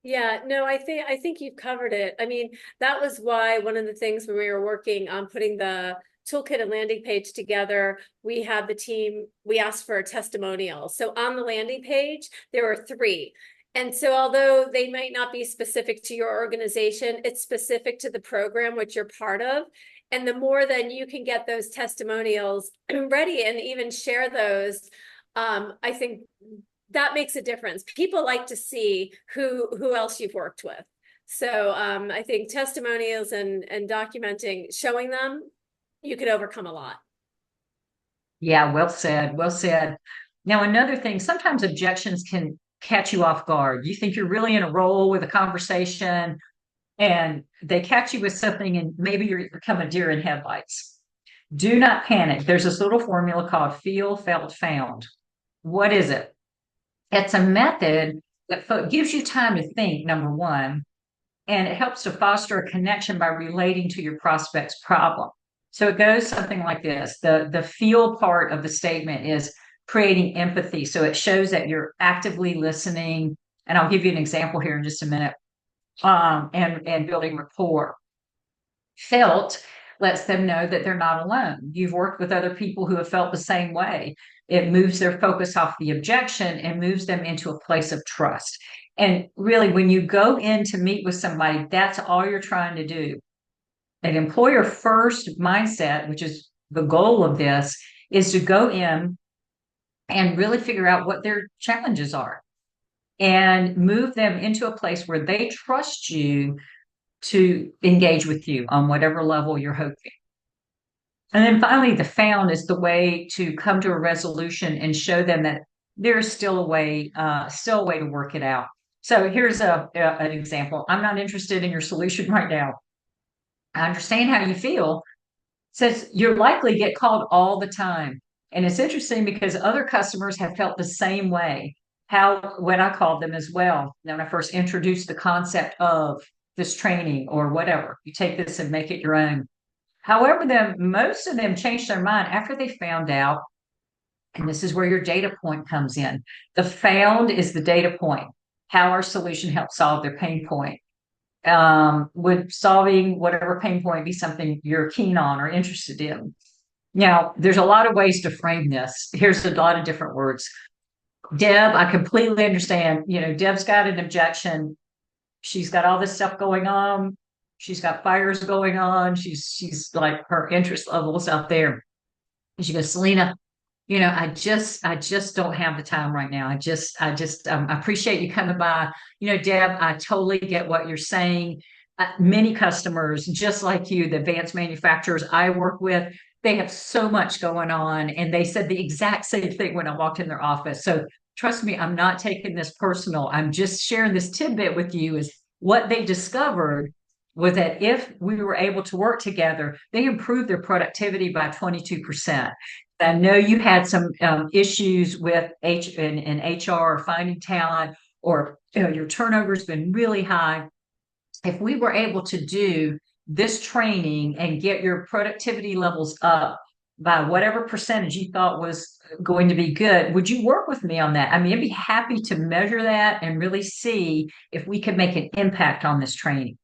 Yeah, no, I think you've covered it. I mean, that was why one of the things when we were working on putting the toolkit and landing page together, we had the team, we asked for a testimonial. So on the landing page, there were 3. And so although they might not be specific to your organization, it's specific to the program which you're part of. And the more then you can get those testimonials ready and even share those, I think that makes a difference. People like to see who else you've worked with. So I think testimonials and documenting, showing them, you could overcome a lot. Yeah, well said. Well said. Now, another thing, sometimes objections can catch you off guard. You think you're really in a role with a conversation, and they catch you with something, and maybe you become a deer in headlights. Do not panic. There's this little formula called feel, felt, found. What is it? It's a method that gives you time to think, number one, and it helps to foster a connection by relating to your prospect's problem. So it goes something like this. The feel part of the statement is creating empathy. So it shows that you're actively listening. And I'll give you an example here in just a minute. And building rapport. Felt lets them know that they're not alone. You've worked with other people who have felt the same way. It moves their focus off the objection and moves them into a place of trust. And really, when you go in to meet with somebody, that's all you're trying to do. An employer first mindset, which is the goal of this, is to go in and really figure out what their challenges are and move them into a place where they trust you to engage with you on whatever level you're hoping. And then finally, the found is the way to come to a resolution and show them that there's still a way to work it out. So here's an example. I'm not interested in your solution right now. I understand how you feel. Says you're likely get called all the time. And it's interesting because other customers have felt the same way. When I called them as well. When I first introduced the concept of this training or whatever, you take this and make it your own. However, most of them changed their mind after they found out, and this is where your data point comes in. The found is the data point, how our solution helps solve their pain point. Would solving whatever pain point be something you're keen on or interested in? Now, there's a lot of ways to frame this. Here's a lot of different words. Deb, I completely understand. Deb's got an objection. She's got all this stuff going on. She's got fires going on. She's like her interest levels out there. And she goes, Selena, I just don't have the time right now. I appreciate you coming by. Deb, I totally get what you're saying. Many customers, just like you, the advanced manufacturers I work with, they have so much going on. And they said the exact same thing when I walked in their office. So trust me, I'm not taking this personal. I'm just sharing this tidbit with you is what they discovered was that if we were able to work together, they improved their productivity by 22%. I know you had some issues with in HR or finding talent, or your turnover's been really high. If we were able to do this training and get your productivity levels up by whatever percentage you thought was going to be good, would you work with me on that? I mean, I'd be happy to measure that and really see if we could make an impact on this training.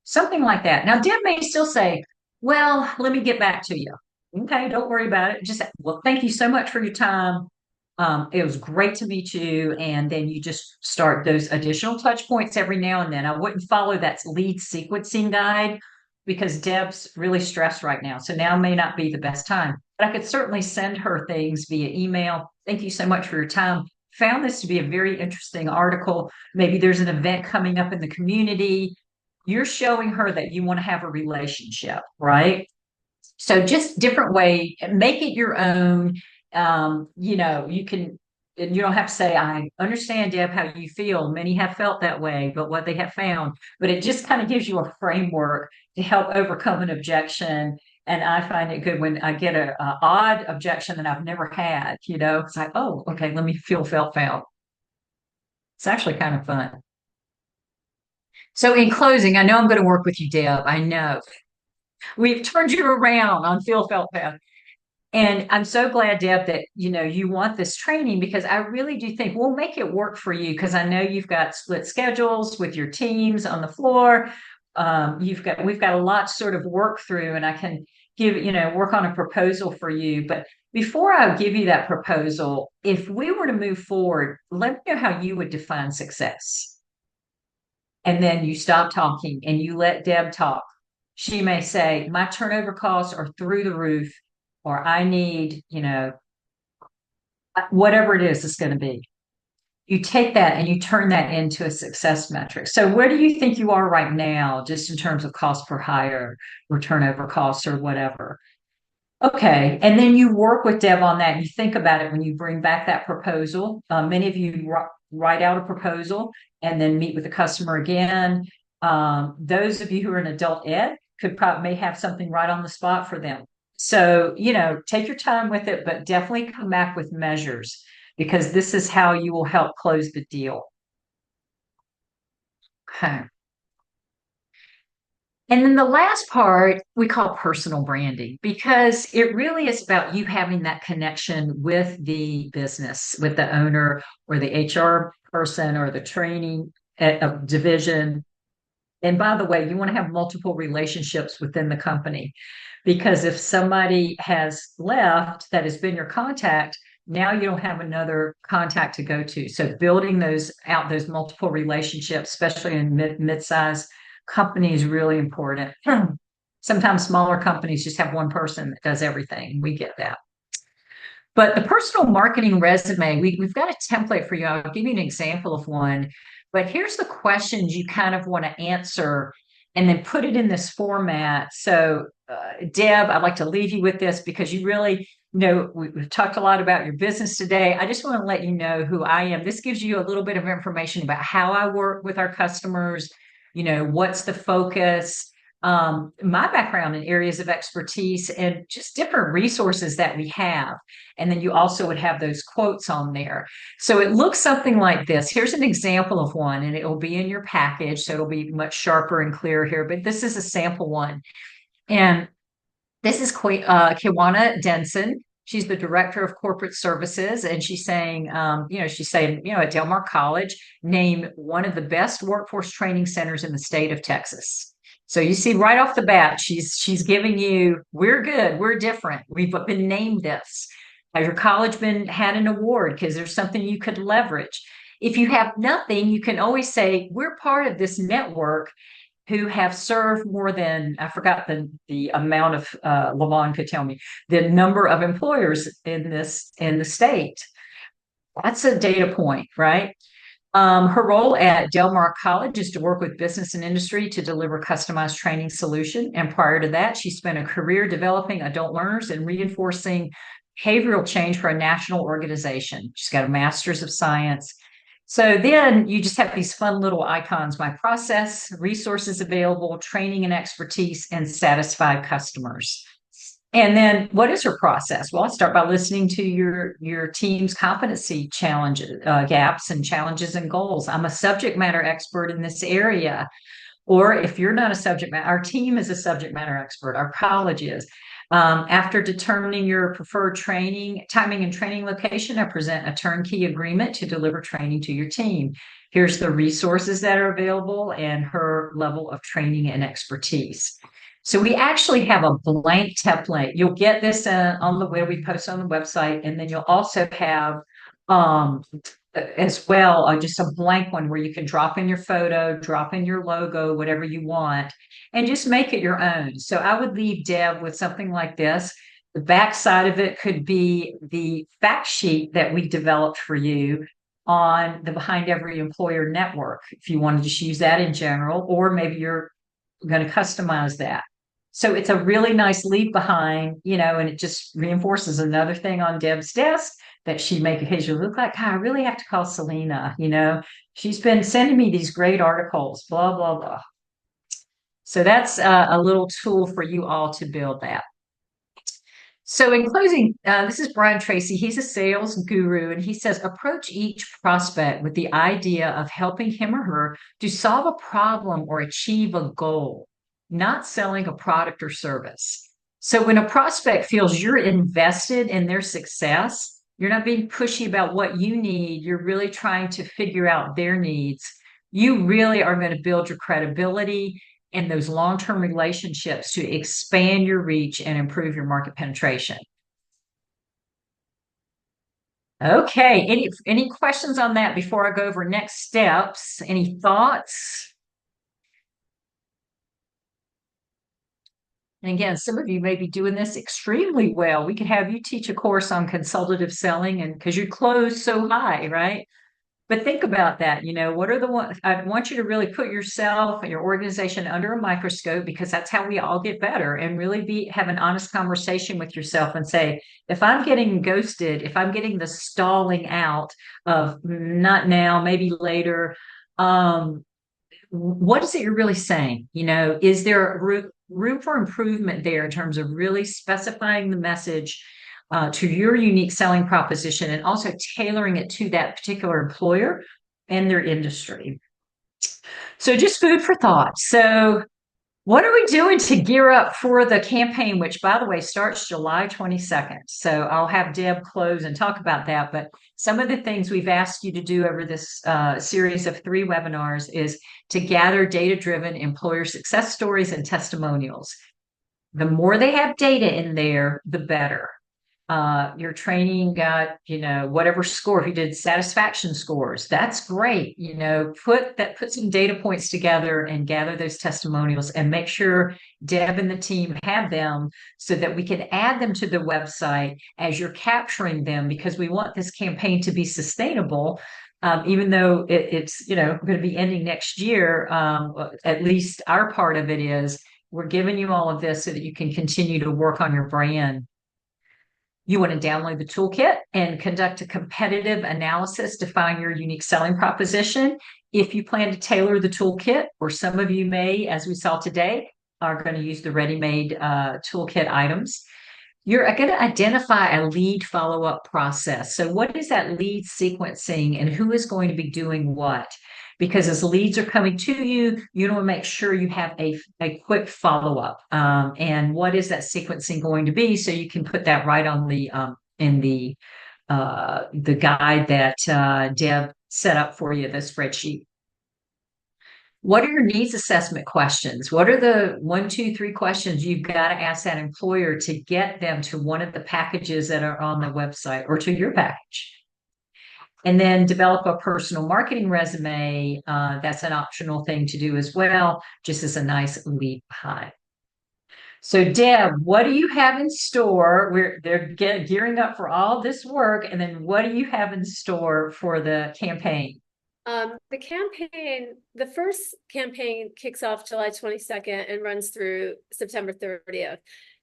Something like that. Now, Deb may still say, well, let me get back to you. Okay, don't worry about it. Just, well, thank you so much for your time. It was great to meet you. And then you just start those additional touch points every now and then. I wouldn't follow that lead sequencing guide because Deb's really stressed right now. So now may not be the best time. But I could certainly send her things via email. Thank you so much for your time. Found this to be a very interesting article. Maybe there's an event coming up in the community. You're showing her that you want to have a relationship, right? So just different way, make it your own. You can, and you don't have to say, I understand, Deb, how you feel. Many have felt that way, but what they have found, but it just kind of gives you a framework to help overcome an objection. And I find it good when I get a odd objection that I've never had, it's like, oh, okay, let me felt found. It's actually kind of fun. So in closing, I know I'm going to work with you, Deb. I know. We've turned you around on Feel Felt Path. And I'm so glad, Deb, that you want this training because I really do think we'll make it work for you because I know you've got split schedules with your teams on the floor. We've got a lot to sort of work through, and I can work on a proposal for you. But before I give you that proposal, if we were to move forward, let me know how you would define success. And then you stop talking and you let Deb talk. She may say, my turnover costs are through the roof, or I need, whatever it is it's going to be. You take that and you turn that into a success metric. So where do you think you are right now, just in terms of cost per hire or turnover costs or whatever? Okay. And then you work with Deb on that. And you think about it when you bring back that proposal. Many of you write out a proposal and then meet with the customer again. Those of you who are in adult ed may have something right on the spot for them. So, take your time with it, but definitely come back with measures because this is how you will help close the deal. Okay. And then the last part we call personal branding because it really is about you having that connection with the business, with the owner or the HR person or the training division. And by the way, you want to have multiple relationships within the company because if somebody has left that has been your contact, now you don't have another contact to go to. So building those multiple relationships, especially in mid-size companies, really important. Sometimes smaller companies just have one person that does everything. We get that. But the personal marketing resume, we've got a template for you. I'll give you an example of one. But here's the questions you kind of want to answer and then put it in this format. So, Deb, I'd like to leave you with this because you really we've talked a lot about your business today. I just want to let you know who I am. This gives you a little bit of information about how I work with our customers, what's the focus, my background in areas of expertise and just different resources that we have. And then you also would have those quotes on there. So it looks something like this. Here's an example of one, and it will be in your package. So it'll be much sharper and clearer here, but this is a sample one. And this is Kiwana Denson. She's the director of corporate services, and she's saying, at Del Mar College, name one of the best workforce training centers in the state of Texas. So you see right off the bat, she's giving you, we're good, we're different. We've been named this. Has your college had an award? Because there's something you could leverage. If you have nothing, you can always say, we're part of this network. who have served more than, I forgot the amount of, Lavon could tell me, the number of employers in the state. That's a data point, right? Her role at Del Mar College is to work with business and industry to deliver customized training solution. And prior to that, she spent a career developing adult learners and reinforcing behavioral change for a national organization. She's got a master's of science. So then you just have these fun little icons: my process, resources available, training and expertise, and satisfied customers. And then what is her process? Well, I start by listening to your team's competency challenges, gaps and challenges and goals. I'm a subject matter expert in this area. Or if you're not a subject matter, our team is a subject matter expert, our college is. After determining your preferred training, timing and training location, I present a turnkey agreement to deliver training to your team. Here's the resources that are available and her level of training and expertise. So we actually have a blank template. You'll get this on the web, we post on the website, and then you'll also have as well just a blank one where you can drop in your photo, drop in your logo, whatever you want, and just make it your own. So I would leave Deb with something like this. The back side of it could be the fact sheet that we developed for you on the Behind Every Employer network, if you want to just use that in general, or maybe you're going to customize that. So it's a really nice leave behind, and it just reinforces another thing on Deb's desk that she may occasionally look like, I really have to call Selena, she's been sending me these great articles, blah, blah, blah. So that's a little tool for you all to build that. So in closing, this is Brian Tracy. He's a sales guru, and he says, approach each prospect with the idea of helping him or her to solve a problem or achieve a goal, not selling a product or service. So when a prospect feels you're invested in their success, you're not being pushy about what you need, you're really trying to figure out their needs, you really are going to build your credibility and those long-term relationships to expand your reach and improve your market penetration. Okay, any questions on that before I go over next steps? Any thoughts? And again, some of you may be doing this extremely well. We could have you teach a course on consultative selling, and because you close so high, right? But think about that. What are the ones I want you to really put yourself and your organization under a microscope, because that's how we all get better, and really have an honest conversation with yourself and say, if I'm getting ghosted, if I'm getting the stalling out of not now, maybe later, what is it you're really saying? Is there room for improvement there in terms of really specifying the message to your unique selling proposition, and also tailoring it to that particular employer and their industry? So just food for thought. So what are we doing to gear up for the campaign, which, by the way, starts July 22nd? So I'll have Deb close and talk about that. But some of the things we've asked you to do over this series of 3 webinars is to gather data-driven employer success stories and testimonials. The more they have data in there, the better. Your training got, whatever score, if you did satisfaction scores, that's great. Put some data points together and gather those testimonials, and make sure Deb and the team have them so that we can add them to the website as you're capturing them, because we want this campaign to be sustainable. Even though it's, going to be ending next year, at least our part of it is we're giving you all of this so that you can continue to work on your brand. You want to download the toolkit and conduct a competitive analysis to find your unique selling proposition. If you plan to tailor the toolkit, or some of you may, as we saw today, are going to use the ready-made toolkit items. You're going to identify a lead follow-up process. So what is that lead sequencing, and who is going to be doing what? Because as leads are coming to you, you want to make sure you have a quick follow-up. And what is that sequencing going to be? So you can put that right on the in the guide that Deb set up for you, the spreadsheet. What are your needs assessment questions? What are the 1, 2, 3 questions you've got to ask that employer to get them to one of the packages that are on the website, or to your package? And then develop a personal marketing resume. That's an optional thing to do as well, just as a nice lead behind. So Deb, what do you have in store? They're gearing up for all this work, and then what do you have in store for the campaign? The campaign, the first campaign kicks off July 22nd and runs through September 30th.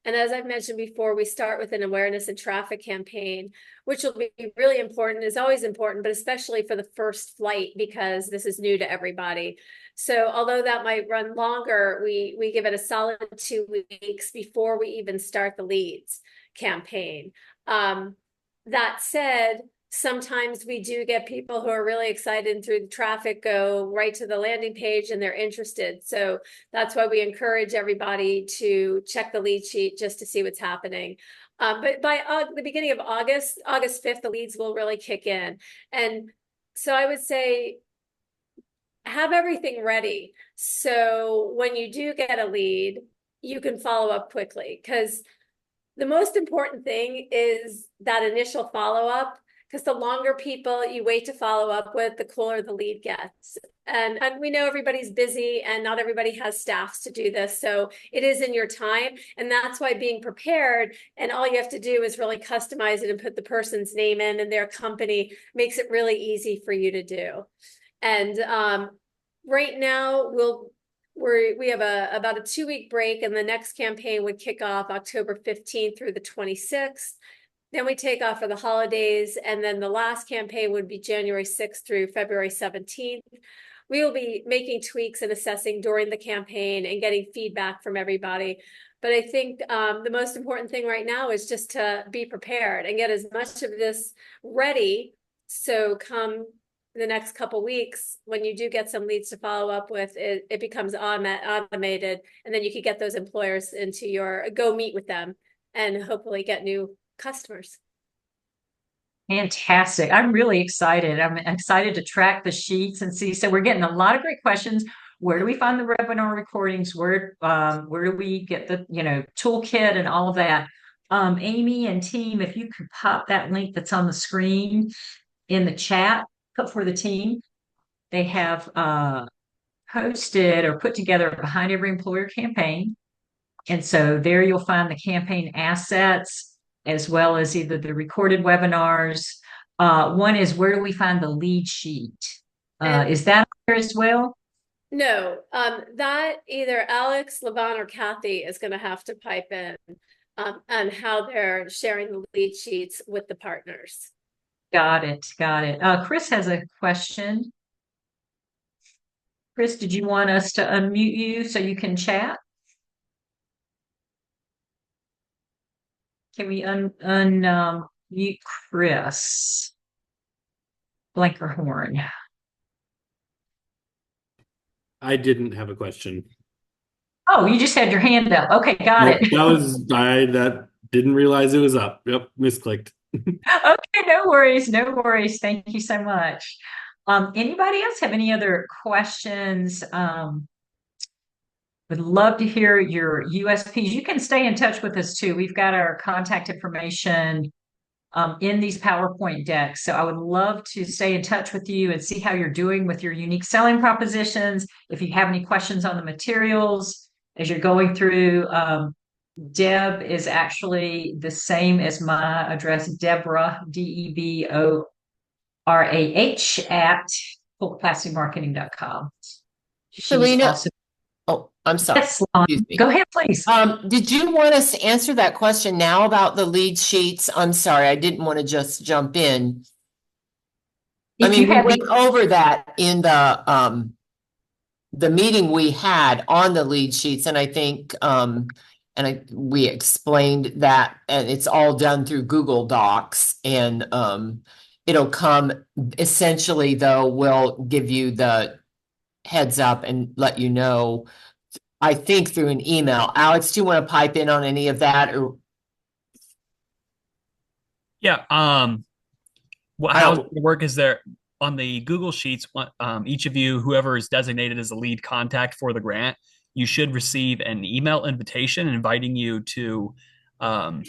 And as I've mentioned before, we start with an awareness and traffic campaign, which will be really important, is always important, but especially for the first flight because this is new to everybody. So although that might run longer, we give it a solid 2 weeks before we even start the leads campaign. That said, sometimes we do get people who are really excited and through the traffic go right to the landing page and they're interested. So that's why we encourage everybody to check the lead sheet just to see what's happening. But by the beginning of August 5th, the leads will really kick in. And so I would say have everything ready. So when you do get a lead, you can follow up quickly, because the most important thing is that initial follow-up, because the longer people you wait to follow up with, the cooler the lead gets. And we know everybody's busy and not everybody has staffs to do this. So it is in your time. And that's why being prepared, and all you have to do is really customize it and put the person's name in and their company, makes it really easy for you to do. And right now we have about a 2-week break, and the next campaign would kick off October 15th through the 26th. Then we take off for the holidays, and then the last campaign would be January 6th through February 17th. We will be making tweaks and assessing during the campaign and getting feedback from everybody. But I think the most important thing right now is just to be prepared and get as much of this ready. So come the next couple weeks, when you do get some leads to follow up with, it becomes automated, and then you can get those employers into your go meet with them and hopefully get new customers. Fantastic. I'm really excited. I'm excited to track the sheets and see. So we're getting a lot of great questions. Where do we find the webinar recordings? Where do we get the, toolkit and all of that? Amy and team, if you could pop that link that's on the screen in the chat for the team. They have posted or put together a Behind Every Employer campaign. And so there you'll find the campaign assets, as well as either the recorded webinars. One is, where do we find the lead sheet? Is that there as well? No, that either Alex, Levon, or Kathy is going to have to pipe in on how they're sharing the lead sheets with the partners. Got it. Chris has a question. Chris, did you want us to unmute you so you can chat? Can we unmute Chris Blankerhorn? I didn't have a question. Oh, you just had your hand up. Okay, got it. That didn't realize it was up. Yep, misclicked. Okay, no worries. Thank you so much. Anybody else have any other questions? Would love to hear your USPs. You can stay in touch with us too. We've got our contact information in these PowerPoint decks. So I would love to stay in touch with you and see how you're doing with your unique selling propositions. If you have any questions on the materials as you're going through, Deb is actually the same as my address, Deborah, DEBORAH at fullcapacitymarketing.com. Selena, Also, oh, I'm sorry. yes, go ahead, please. Did you want us to answer that question now about the lead sheets? I'm sorry, I didn't want to just jump in. I mean, we went over that in the meeting we had on the lead sheets, and I think we explained that, and it's all done through Google Docs, and it'll come essentially, though, we'll give you the heads up and let you know, I think, through an email. Alex, do you want to pipe in on any of that? Or yeah, how it's going to work is there on the Google Sheets, each of you, whoever is designated as a lead contact for the grant, you should receive an email invitation inviting you to showing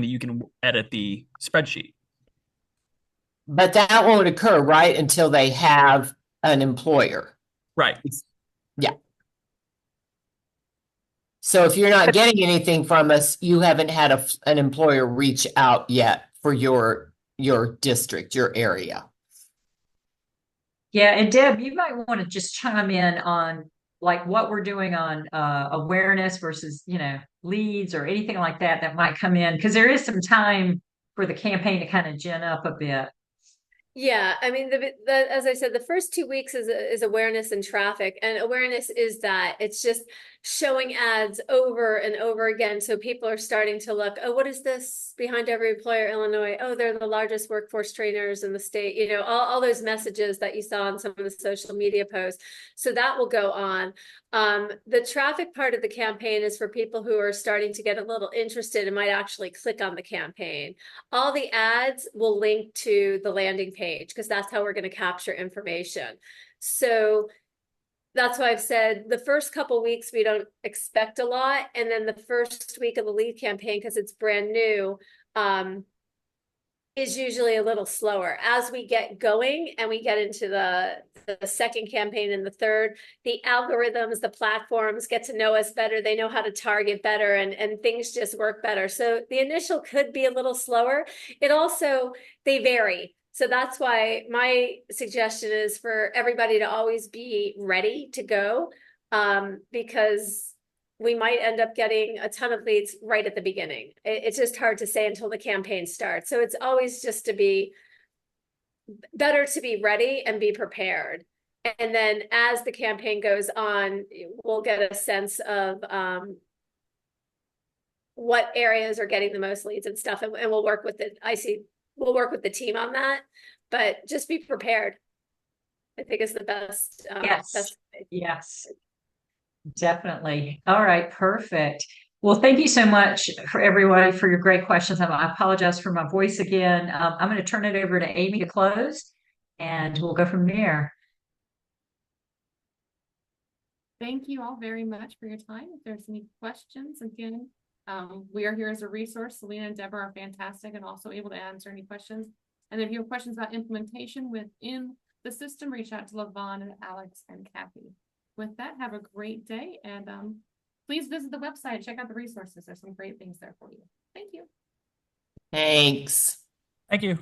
that you can edit the spreadsheet. But that won't occur, right, until they have an employer. Right. Yeah. So if you're not getting anything from us, you haven't had an employer reach out yet for your district, your area. Yeah, and Deb, you might want to just chime in on like what we're doing on awareness versus, leads or anything like that that might come in, because there is some time for the campaign to kind of gin up a bit. Yeah, I mean, as I said, the first 2 weeks is awareness and traffic, and awareness is that it's just showing ads over and over again. So people are starting to look, oh, what is this behind every employer, Illinois? Oh, they're the largest workforce trainers in the state, all those messages that you saw on some of the social media posts. So that will go on. The traffic part of the campaign is for people who are starting to get a little interested and might actually click on the campaign. All the ads will link to the landing page because that's how we're going to capture information. So that's why I've said the first couple weeks we don't expect a lot, and then the first week of the lead campaign, because it's brand new, is usually a little slower. As we get going and we get into the second campaign and the third, the algorithms, the platforms get to know us better. They know how to target better, and things just work better. So the initial could be a little slower. They vary. So that's why my suggestion is for everybody to always be ready to go, because we might end up getting a ton of leads right at the beginning. It's just hard to say until the campaign starts. So it's always just better to be ready and be prepared. And then as the campaign goes on, we'll get a sense of what areas are getting the most leads and stuff. And we'll work with we'll work with the team on that, but just be prepared. I think is the best. Yes. Yes. Definitely. All right. Perfect. Well, thank you so much for everybody for your great questions. I apologize for my voice again. I'm going to turn it over to Amy to close, and we'll go from there. Thank you all very much for your time. If there's any questions, again, we are here as a resource. Selena and Deborah are fantastic and also able to answer any questions. And if you have questions about implementation within the system, reach out to Levon and Alex and Kathy. With that, have a great day, and please visit the website, check out the resources. There's some great things there for you. Thank you. Thanks. Thank you.